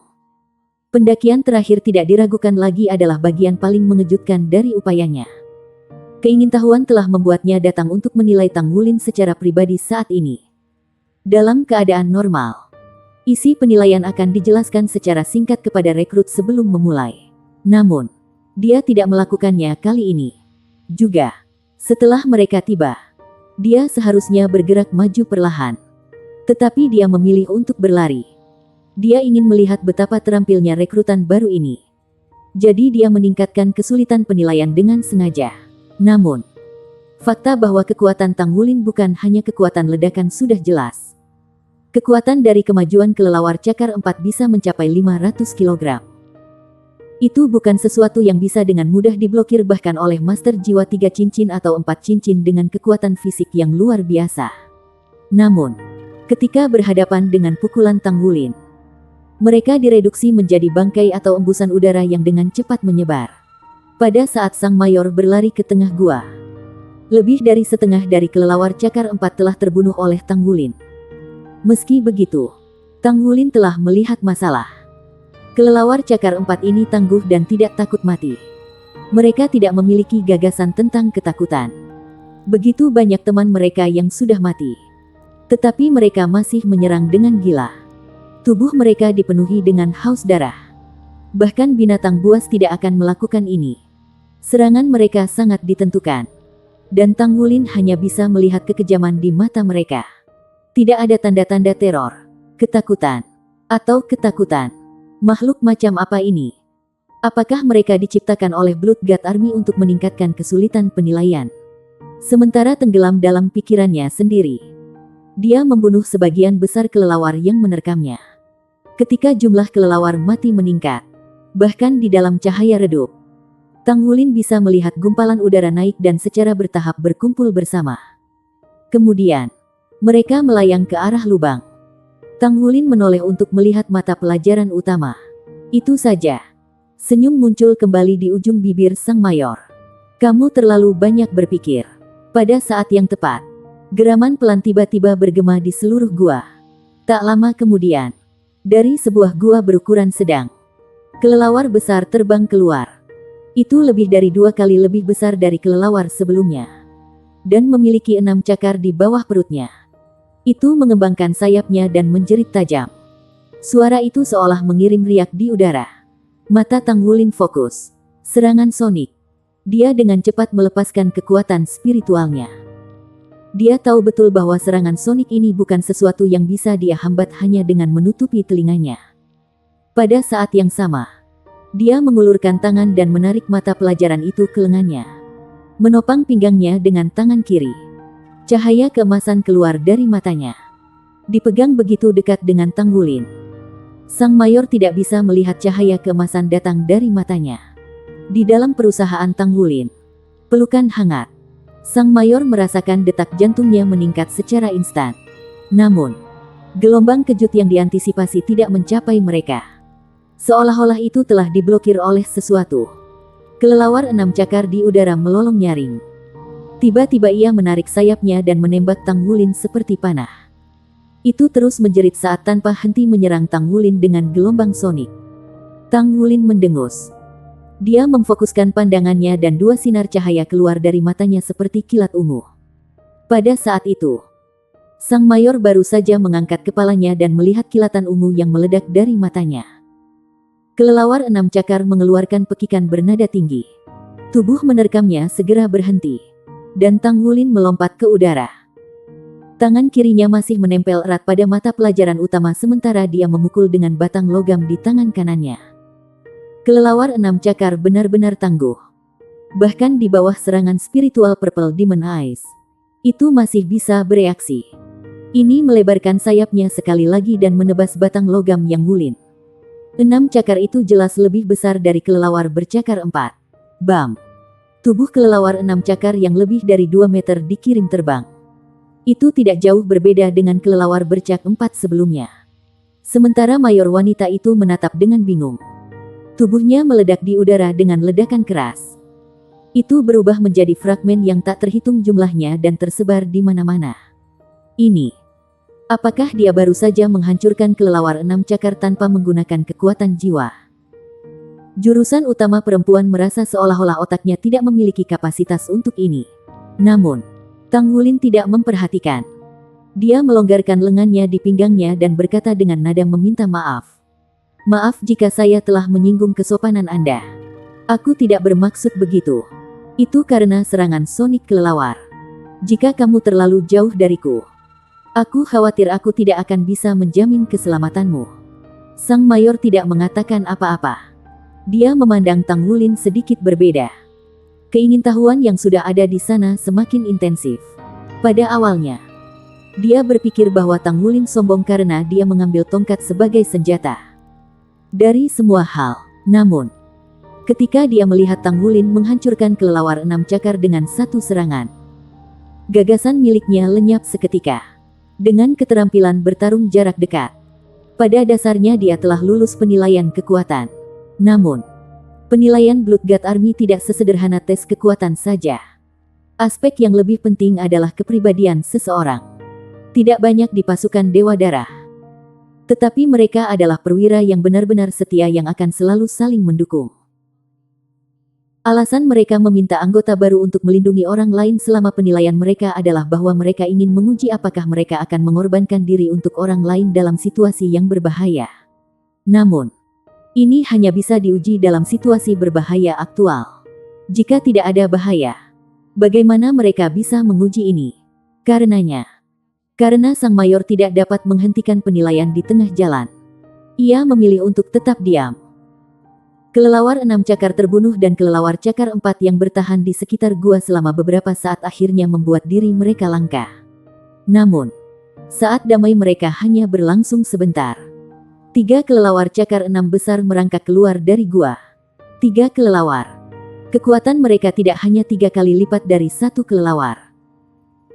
Pendakian terakhir tidak diragukan lagi adalah bagian paling mengejutkan dari upayanya. Keingintahuan telah membuatnya datang untuk menilai Tanggulin secara pribadi saat ini. Dalam keadaan normal, isi penilaian akan dijelaskan secara singkat kepada rekrut sebelum memulai. Namun, dia tidak melakukannya kali ini. Juga, setelah mereka tiba, dia seharusnya bergerak maju perlahan. Tetapi dia memilih untuk berlari. Dia ingin melihat betapa terampilnya rekrutan baru ini. Jadi dia meningkatkan kesulitan penilaian dengan sengaja. Namun, fakta bahwa kekuatan Tanggulin bukan hanya kekuatan ledakan sudah jelas. Kekuatan dari kemajuan kelelawar cakar 4 bisa mencapai 500 kg. Itu bukan sesuatu yang bisa dengan mudah diblokir bahkan oleh master jiwa 3 cincin atau 4 cincin dengan kekuatan fisik yang luar biasa. Namun, ketika berhadapan dengan pukulan Tanggulin, mereka direduksi menjadi bangkai atau embusan udara yang dengan cepat menyebar. Pada saat sang mayor berlari ke tengah gua, lebih dari setengah dari kelelawar cakar 4 telah terbunuh oleh Tanggulin. Meski begitu, Tanggulin telah melihat masalah. Kelelawar cakar 4 ini tangguh dan tidak takut mati. Mereka tidak memiliki gagasan tentang ketakutan. Begitu banyak teman mereka yang sudah mati. Tetapi mereka masih menyerang dengan gila. Tubuh mereka dipenuhi dengan haus darah. Bahkan binatang buas tidak akan melakukan ini. Serangan mereka sangat ditentukan. Dan Tanggulin hanya bisa melihat kekejaman di mata mereka. Tidak ada tanda-tanda teror, ketakutan, atau ketakutan. Makhluk macam apa ini? Apakah mereka diciptakan oleh Blood God Army untuk meningkatkan kesulitan penilaian? Sementara tenggelam dalam pikirannya sendiri, Dia membunuh sebagian besar kelelawar yang menerkamnya. Ketika jumlah kelelawar mati meningkat, bahkan di dalam cahaya redup, Tang Wulin bisa melihat gumpalan udara naik dan secara bertahap berkumpul bersama. Kemudian, mereka melayang ke arah lubang. Tang Wulin menoleh untuk melihat mata pelajaran utama. Itu saja. Senyum muncul kembali di ujung bibir sang mayor. Kamu terlalu banyak berpikir. Pada saat yang tepat, geraman pelan tiba-tiba bergema di seluruh gua. Tak lama kemudian, dari sebuah gua berukuran sedang, kelelawar besar terbang keluar. Itu lebih dari 2 kali lebih besar dari kelelawar sebelumnya. Dan memiliki 6 cakar di bawah perutnya. Itu mengembangkan sayapnya dan menjerit tajam. Suara itu seolah mengirim riak di udara. Mata Tang Wulin fokus. Serangan sonik. Dia dengan cepat melepaskan kekuatan spiritualnya. Dia tahu betul bahwa serangan sonik ini bukan sesuatu yang bisa dia hambat hanya dengan menutupi telinganya. Pada saat yang sama, dia mengulurkan tangan dan menarik mata pelajaran itu ke lengannya. Menopang pinggangnya dengan tangan kiri. Cahaya keemasan keluar dari matanya. Dipegang begitu dekat dengan Tang Wulin. Sang mayor tidak bisa melihat cahaya keemasan datang dari matanya. Di dalam perusahaan Tang Wulin, pelukan hangat. Sang mayor merasakan detak jantungnya meningkat secara instan. Namun, gelombang kejut yang diantisipasi tidak mencapai mereka. Seolah-olah itu telah diblokir oleh sesuatu. Kelelawar 6 cakar di udara melolong nyaring. Tiba-tiba ia menarik sayapnya dan menembak Tang Wulin seperti panah. Itu terus menjerit saat tanpa henti menyerang Tang Wulin dengan gelombang sonik. Tang Wulin mendengus. Dia memfokuskan pandangannya dan 2 sinar cahaya keluar dari matanya seperti kilat ungu. Pada saat itu, sang mayor baru saja mengangkat kepalanya dan melihat kilatan ungu yang meledak dari matanya. Kelelawar 6 cakar mengeluarkan pekikan bernada tinggi. Tubuh menerkamnya segera berhenti. Dan Tang Wulin melompat ke udara. Tangan kirinya masih menempel erat pada mata pelajaran utama sementara dia memukul dengan batang logam di tangan kanannya. Kelelawar 6 cakar benar-benar tangguh. Bahkan di bawah serangan spiritual Purple Demon Eyes, itu masih bisa bereaksi. Ini melebarkan sayapnya sekali lagi dan menebas batang logam yang Wulin. 6 cakar itu jelas lebih besar dari kelelawar bercakar 4. Bam! Tubuh kelelawar 6 cakar yang lebih dari 2 meter dikirim terbang. Itu tidak jauh berbeda dengan kelelawar bercak 4 sebelumnya. Sementara mayor wanita itu menatap dengan bingung. Tubuhnya meledak di udara dengan ledakan keras. Itu berubah menjadi fragmen yang tak terhitung jumlahnya dan tersebar di mana-mana. Ini. Apakah dia baru saja menghancurkan kelelawar 6 cakar tanpa menggunakan kekuatan jiwa? Jurusan utama perempuan merasa seolah-olah otaknya tidak memiliki kapasitas untuk ini. Namun, Tang Wulin tidak memperhatikan. Dia melonggarkan lengannya di pinggangnya dan berkata dengan nada meminta maaf. Maaf jika saya telah menyinggung kesopanan Anda. Aku tidak bermaksud begitu. Itu karena serangan sonik kelelawar. Jika kamu terlalu jauh dariku, aku khawatir aku tidak akan bisa menjamin keselamatanmu. Sang mayor tidak mengatakan apa-apa. Dia memandang Tang Wulin sedikit berbeda. Keingintahuan yang sudah ada di sana semakin intensif. Pada awalnya, dia berpikir bahwa Tang Wulin sombong karena dia mengambil tongkat sebagai senjata. Dari semua hal, namun, ketika dia melihat Tang Wulin menghancurkan kelelawar 6 cakar dengan satu serangan, gagasan miliknya lenyap seketika. Dengan keterampilan bertarung jarak dekat, pada dasarnya dia telah lulus penilaian kekuatan. Namun, penilaian Bloodguard Army tidak sesederhana tes kekuatan saja. Aspek yang lebih penting adalah kepribadian seseorang. Tidak banyak di pasukan Dewa Darah. Tetapi mereka adalah perwira yang benar-benar setia yang akan selalu saling mendukung. Alasan mereka meminta anggota baru untuk melindungi orang lain selama penilaian mereka adalah bahwa mereka ingin menguji apakah mereka akan mengorbankan diri untuk orang lain dalam situasi yang berbahaya. Namun, ini hanya bisa diuji dalam situasi berbahaya aktual. Jika tidak ada bahaya, bagaimana mereka bisa menguji ini? Karena sang mayor tidak dapat menghentikan penilaian di tengah jalan, ia memilih untuk tetap diam. Kelelawar 6 cakar terbunuh dan kelelawar cakar 4 yang bertahan di sekitar gua selama beberapa saat akhirnya membuat diri mereka langka. Namun, Saat damai mereka hanya berlangsung sebentar. 3 kelelawar cakar 6 besar merangkak keluar dari gua. 3 kelelawar. Kekuatan mereka tidak hanya 3 kali lipat dari 1 kelelawar.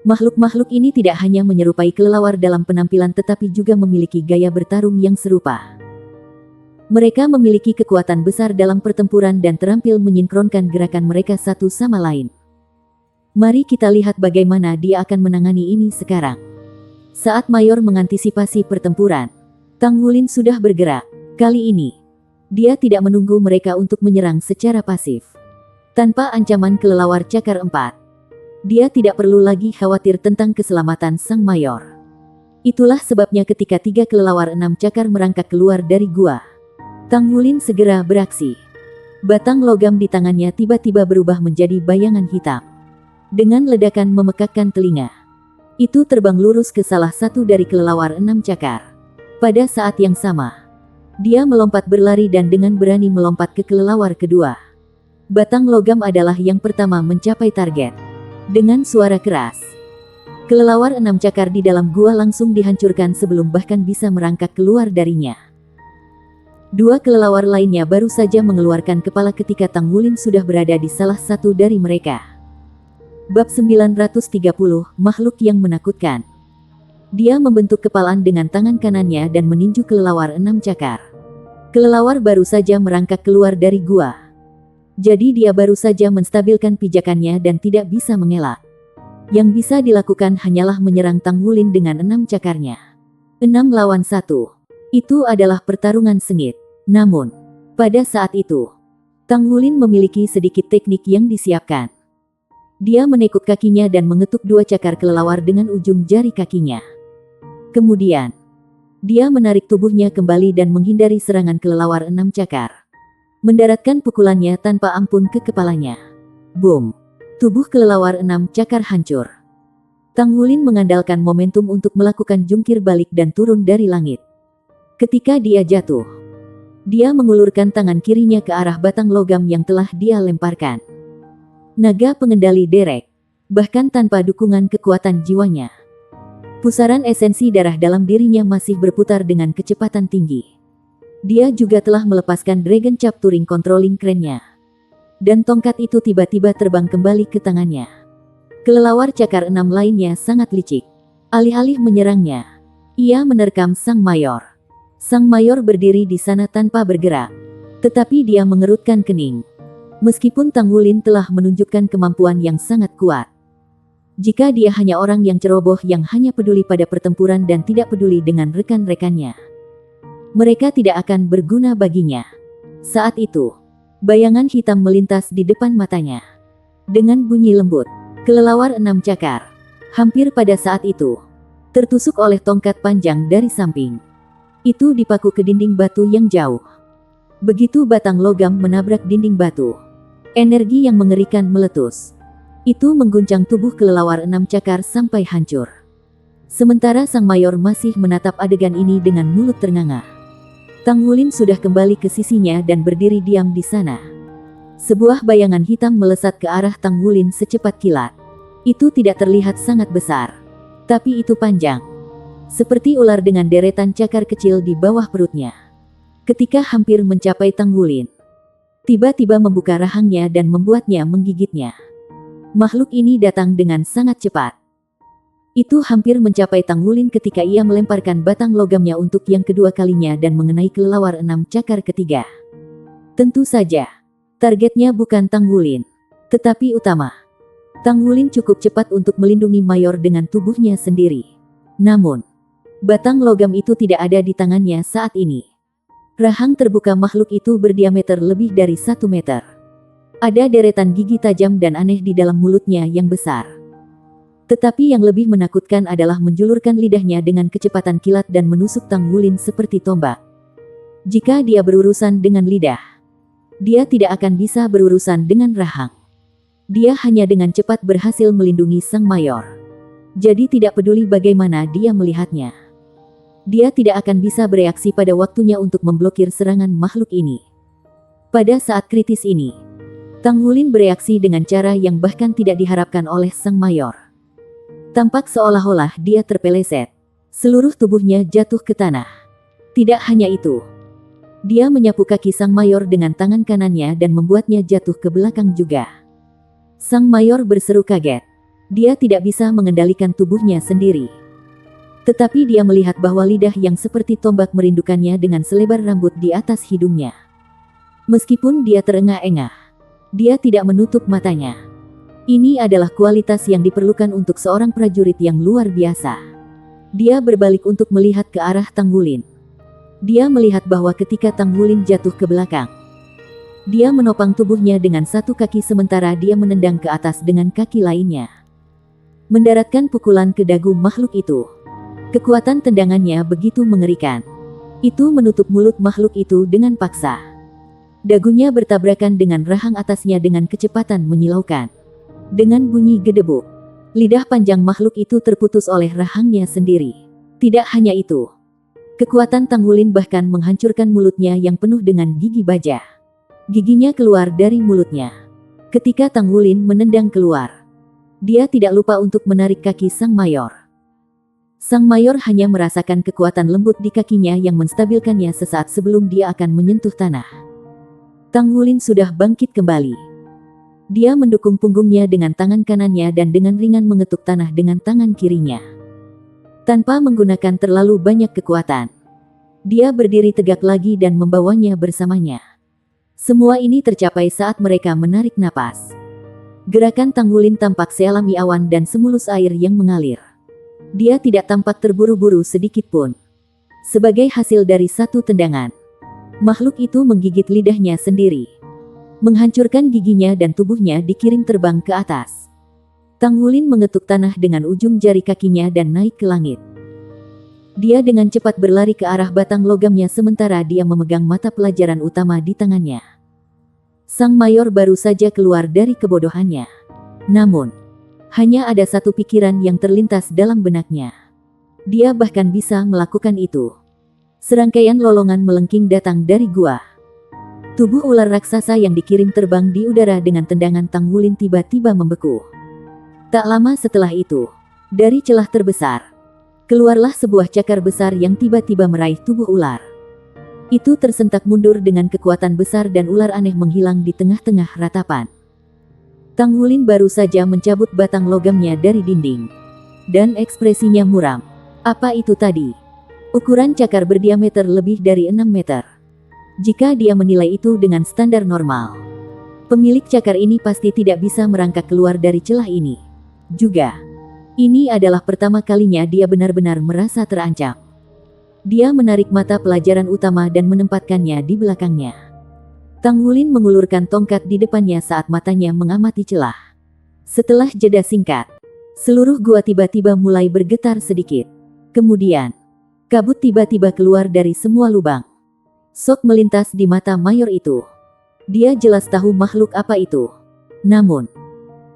Makhluk-makhluk ini tidak hanya menyerupai kelelawar dalam penampilan tetapi juga memiliki gaya bertarung yang serupa. Mereka memiliki kekuatan besar dalam pertempuran dan terampil menyinkronkan gerakan mereka satu sama lain. Mari kita lihat bagaimana dia akan menangani ini sekarang. Saat Mayor mengantisipasi pertempuran, Tang Wulin sudah bergerak. Kali ini, dia tidak menunggu mereka untuk menyerang secara pasif. Tanpa ancaman kelelawar cakar 4, dia tidak perlu lagi khawatir tentang keselamatan sang Mayor. Itulah sebabnya ketika 3 kelelawar 6 cakar merangkak keluar dari gua, Tang Wulin segera beraksi. Batang logam di tangannya tiba-tiba berubah menjadi bayangan hitam. Dengan ledakan memekakkan telinga, itu terbang lurus ke salah satu dari kelelawar 6 cakar. Pada saat yang sama, dia melompat berlari dan dengan berani melompat ke kelelawar kedua. Batang logam adalah yang pertama mencapai target. Dengan suara keras, kelelawar 6 cakar di dalam gua langsung dihancurkan sebelum bahkan bisa merangkak keluar darinya. 2 kelelawar lainnya baru saja mengeluarkan kepala ketika Tang Wulin sudah berada di salah satu dari mereka. Bab 930, Makhluk yang Menakutkan. Dia membentuk kepalan dengan tangan kanannya dan meninju kelelawar 6 cakar. Kelelawar baru saja merangkak keluar dari gua. Jadi dia baru saja menstabilkan pijakannya dan tidak bisa mengelak. Yang bisa dilakukan hanyalah menyerang Tang Wulin dengan 6 cakarnya. 6 lawan 1. Itu adalah pertarungan sengit. Namun, pada saat itu, Tang Wulin memiliki sedikit teknik yang disiapkan. Dia menekuk kakinya dan mengetuk 2 cakar kelelawar dengan ujung jari kakinya. Kemudian, dia menarik tubuhnya kembali dan menghindari serangan kelelawar 6 cakar. Mendaratkan pukulannya tanpa ampun ke kepalanya. Boom! Tubuh kelelawar 6 cakar hancur. Tang Wulin mengandalkan momentum untuk melakukan jungkir balik dan turun dari langit. Ketika dia jatuh, dia mengulurkan tangan kirinya ke arah batang logam yang telah dia lemparkan. Naga pengendali derek, bahkan tanpa dukungan kekuatan jiwanya. Pusaran esensi darah dalam dirinya masih berputar dengan kecepatan tinggi. Dia juga telah melepaskan Dragon Cap Turing Controlling Crane-nya. Dan tongkat itu tiba-tiba terbang kembali ke tangannya. Kelelawar cakar 6 lainnya sangat licik. Alih-alih menyerangnya, ia menerkam Sang Mayor. Sang Mayor berdiri di sana tanpa bergerak. Tetapi dia mengerutkan kening. Meskipun Tang Wulin telah menunjukkan kemampuan yang sangat kuat. Jika dia hanya orang yang ceroboh yang hanya peduli pada pertempuran dan tidak peduli dengan rekan-rekannya, mereka tidak akan berguna baginya. Saat itu, bayangan hitam melintas di depan matanya. Dengan bunyi lembut, kelelawar 6 cakar, hampir pada saat itu, tertusuk oleh tongkat panjang dari samping. Itu dipaku ke dinding batu yang jauh. Begitu batang logam menabrak dinding batu, energi yang mengerikan meletus. Itu mengguncang tubuh kelelawar 6 cakar sampai hancur. Sementara Sang Mayor masih menatap adegan ini dengan mulut ternganga. Tang Wulin sudah kembali ke sisinya dan berdiri diam di sana. Sebuah bayangan hitam melesat ke arah Tang Wulin secepat kilat. Itu tidak terlihat sangat besar, tapi itu panjang. Seperti ular dengan deretan cakar kecil di bawah perutnya. Ketika hampir mencapai Tang Wulin, tiba-tiba membuka rahangnya dan membuatnya menggigitnya. Makhluk ini datang dengan sangat cepat. Itu hampir mencapai Tang Wulin ketika ia melemparkan batang logamnya untuk yang kedua kalinya dan mengenai kelelawar 6 cakar ketiga. Tentu saja, targetnya bukan Tang Wulin, tetapi utama. Tang Wulin cukup cepat untuk melindungi Mayor dengan tubuhnya sendiri. Namun, batang logam itu tidak ada di tangannya saat ini. Rahang terbuka makhluk itu berdiameter lebih dari 1 meter. Ada deretan gigi tajam dan aneh di dalam mulutnya yang besar. Tetapi yang lebih menakutkan adalah menjulurkan lidahnya dengan kecepatan kilat dan menusuk Tang Wulin seperti tombak. Jika dia berurusan dengan lidah, dia tidak akan bisa berurusan dengan rahang. Dia hanya dengan cepat berhasil melindungi Sang Mayor. Jadi tidak peduli bagaimana dia melihatnya. Dia tidak akan bisa bereaksi pada waktunya untuk memblokir serangan makhluk ini. Pada saat kritis ini, Tang Wulin bereaksi dengan cara yang bahkan tidak diharapkan oleh Sang Mayor. Tampak seolah-olah dia terpeleset. Seluruh tubuhnya jatuh ke tanah. Tidak hanya itu. Dia menyapu kaki sang mayor dengan tangan kanannya dan membuatnya jatuh ke belakang juga. Sang mayor berseru kaget. Dia tidak bisa mengendalikan tubuhnya sendiri. Tetapi dia melihat bahwa lidah yang seperti tombak merindukannya dengan selebar rambut di atas hidungnya. Meskipun dia terengah-engah, dia tidak menutup matanya. Ini adalah kualitas yang diperlukan untuk seorang prajurit yang luar biasa. Dia berbalik untuk melihat ke arah Tang Wulin. Dia melihat bahwa ketika Tang Wulin jatuh ke belakang, dia menopang tubuhnya dengan satu kaki sementara dia menendang ke atas dengan kaki lainnya. Mendaratkan pukulan ke dagu makhluk itu. Kekuatan tendangannya begitu mengerikan. Itu menutup mulut makhluk itu dengan paksa. Dagunya bertabrakan dengan rahang atasnya dengan kecepatan menyilaukan. Dengan bunyi gedebuk, lidah panjang makhluk itu terputus oleh rahangnya sendiri. Tidak hanya itu. Kekuatan Tang Wulin bahkan menghancurkan mulutnya yang penuh dengan gigi baja. Giginya keluar dari mulutnya. Ketika Tang Wulin menendang keluar, dia tidak lupa untuk menarik kaki sang mayor. Sang mayor hanya merasakan kekuatan lembut di kakinya yang menstabilkannya sesaat sebelum dia akan menyentuh tanah. Tang Wulin sudah bangkit kembali. Dia mendukung punggungnya dengan tangan kanannya dan dengan ringan mengetuk tanah dengan tangan kirinya. Tanpa menggunakan terlalu banyak kekuatan, dia berdiri tegak lagi dan membawanya bersamanya. Semua ini tercapai saat mereka menarik napas. Gerakan Tang Wulin tampak sealami awan dan semulus air yang mengalir. Dia tidak tampak terburu-buru sedikit pun. Sebagai hasil dari satu tendangan, makhluk itu menggigit lidahnya sendiri, menghancurkan giginya dan tubuhnya dikirim terbang ke atas. Tang Wulin mengetuk tanah dengan ujung jari kakinya dan naik ke langit. Dia dengan cepat berlari ke arah batang logamnya sementara dia memegang mata pelajaran utama di tangannya. Sang mayor baru saja keluar dari kebodohannya. Namun, hanya ada satu pikiran yang terlintas dalam benaknya. Dia bahkan bisa melakukan itu. Serangkaian lolongan melengking datang dari gua. Tubuh ular raksasa yang dikirim terbang di udara dengan tendangan Tang Wulin tiba-tiba membeku. Tak lama setelah itu, dari celah terbesar, keluarlah sebuah cakar besar yang tiba-tiba meraih tubuh ular. Itu tersentak mundur dengan kekuatan besar dan ular aneh menghilang di tengah-tengah ratapan. Tang Wulin baru saja mencabut batang logamnya dari dinding. Dan ekspresinya muram. Apa itu tadi? Ukuran cakar berdiameter lebih dari 6 meter. Jika dia menilai itu dengan standar normal, pemilik cakar ini pasti tidak bisa merangkak keluar dari celah ini. Juga, ini adalah pertama kalinya dia benar-benar merasa terancam. Dia menarik mata pelajaran utama dan menempatkannya di belakangnya. Tang Wulin mengulurkan tongkat di depannya saat matanya mengamati celah. Setelah jeda singkat, seluruh gua tiba-tiba mulai bergetar sedikit. Kemudian, kabut tiba-tiba keluar dari semua lubang. Sok melintas di mata mayor itu. Dia jelas tahu makhluk apa itu. Namun,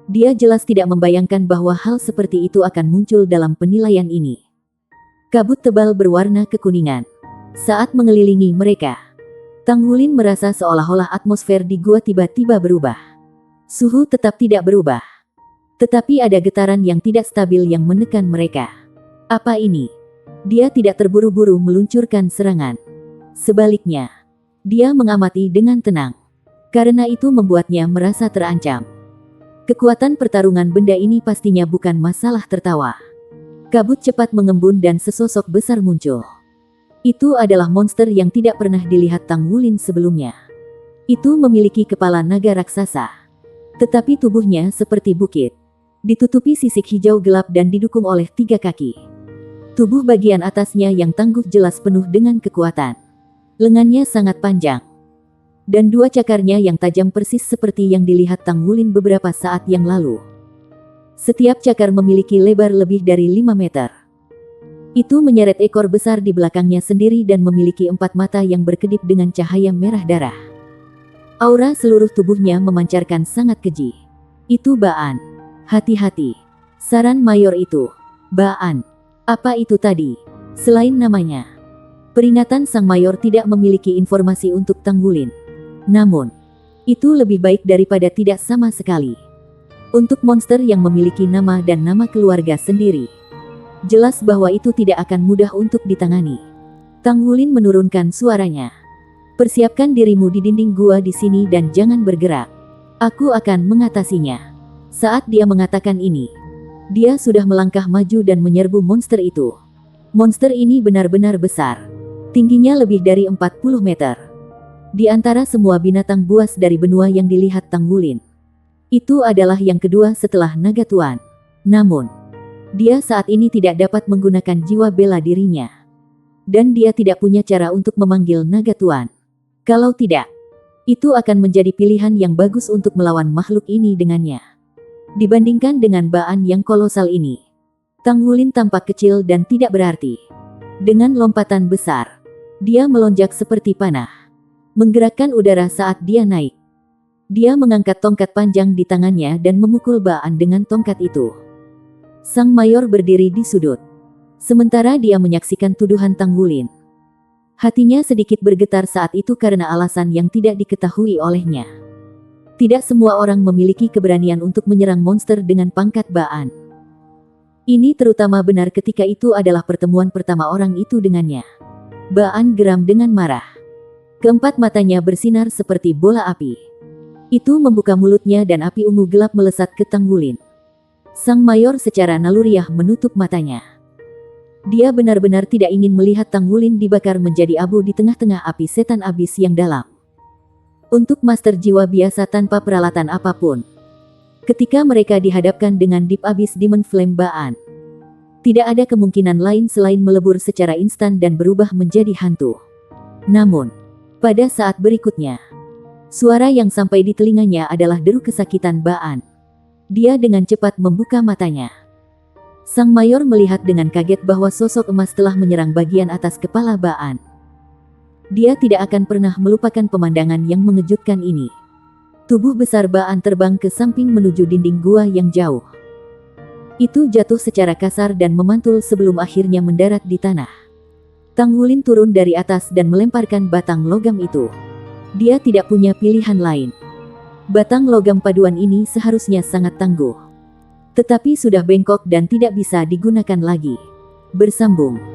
dia jelas tidak membayangkan bahwa hal seperti itu akan muncul dalam penilaian ini. Kabut tebal berwarna kekuningan saat mengelilingi mereka. Tang Wulin merasa seolah-olah atmosfer di gua tiba-tiba berubah. Suhu tetap tidak berubah, tetapi ada getaran yang tidak stabil yang menekan mereka. Apa ini? Dia tidak terburu-buru meluncurkan serangan. Sebaliknya, dia mengamati dengan tenang. Karena itu membuatnya merasa terancam. Kekuatan pertarungan benda ini pastinya bukan masalah tertawa. Kabut cepat mengembun dan sesosok besar muncul. Itu adalah monster yang tidak pernah dilihat Tang Wulin sebelumnya. Itu memiliki kepala naga raksasa. Tetapi tubuhnya seperti bukit. Ditutupi sisik hijau gelap dan didukung oleh 3 kaki. Tubuh bagian atasnya yang tangguh jelas penuh dengan kekuatan. Lengannya sangat panjang. Dan 2 cakarnya yang tajam persis seperti yang dilihat Tang Wulin beberapa saat yang lalu. Setiap cakar memiliki lebar lebih dari 5 meter. Itu menyeret ekor besar di belakangnya sendiri dan memiliki 4 mata yang berkedip dengan cahaya merah darah. Aura seluruh tubuhnya memancarkan sangat keji. Itu Baan. Hati-hati. Saran mayor itu. Baan. Apa itu tadi? Selain namanya. Peringatan sang mayor tidak memiliki informasi untuk Tang Wulin. Namun, itu lebih baik daripada tidak sama sekali. Untuk monster yang memiliki nama dan nama keluarga sendiri, Jelas bahwa itu tidak akan mudah untuk ditangani. Tang Wulin menurunkan suaranya. Persiapkan dirimu di dinding gua di sini dan jangan bergerak. Aku akan mengatasinya. Saat dia mengatakan ini, dia sudah melangkah maju dan menyerbu monster itu. Monster ini benar-benar besar. Tingginya lebih dari 40 meter. Di antara semua binatang buas dari benua yang dilihat Tang Wulin, itu adalah yang kedua setelah naga tuan. Namun, dia saat ini tidak dapat menggunakan jiwa bela dirinya. Dan dia tidak punya cara untuk memanggil naga tuan. Kalau tidak, itu akan menjadi pilihan yang bagus untuk melawan makhluk ini dengannya. Dibandingkan dengan Baan yang kolosal ini, Tang Wulin tampak kecil dan tidak berarti. Dengan lompatan besar, dia melonjak seperti panah, menggerakkan udara saat dia naik. Dia mengangkat tongkat panjang di tangannya dan memukul Baan dengan tongkat itu. Sang mayor berdiri di sudut, sementara dia menyaksikan tuduhan Tang Wulin. Hatinya sedikit bergetar saat itu karena alasan yang tidak diketahui olehnya. Tidak semua orang memiliki keberanian untuk menyerang monster dengan pangkat Baan. Ini terutama benar ketika itu adalah pertemuan pertama orang itu dengannya. Baan geram dengan marah. Keempat matanya bersinar seperti bola api. Itu membuka mulutnya dan api ungu gelap melesat ke Tang Wulin. Sang mayor secara naluriah menutup matanya. Dia benar-benar tidak ingin melihat Tang Wulin dibakar menjadi abu di tengah-tengah api setan abis yang dalam. Untuk master jiwa biasa tanpa peralatan apapun, ketika mereka dihadapkan dengan Deep Abyss Demon Flame Baan, tidak ada kemungkinan lain selain melebur secara instan dan berubah menjadi hantu. Namun, pada saat berikutnya, suara yang sampai di telinganya adalah deru kesakitan Baan. Dia dengan cepat membuka matanya. Sang mayor melihat dengan kaget bahwa sosok emas telah menyerang bagian atas kepala Baan. Dia tidak akan pernah melupakan pemandangan yang mengejutkan ini. Tubuh besar Baan terbang ke samping menuju dinding gua yang jauh. Itu jatuh secara kasar dan memantul sebelum akhirnya mendarat di tanah. Tang Wulin turun dari atas dan melemparkan batang logam itu. Dia tidak punya pilihan lain. Batang logam paduan ini seharusnya sangat tangguh, tetapi sudah bengkok dan tidak bisa digunakan lagi. Bersambung.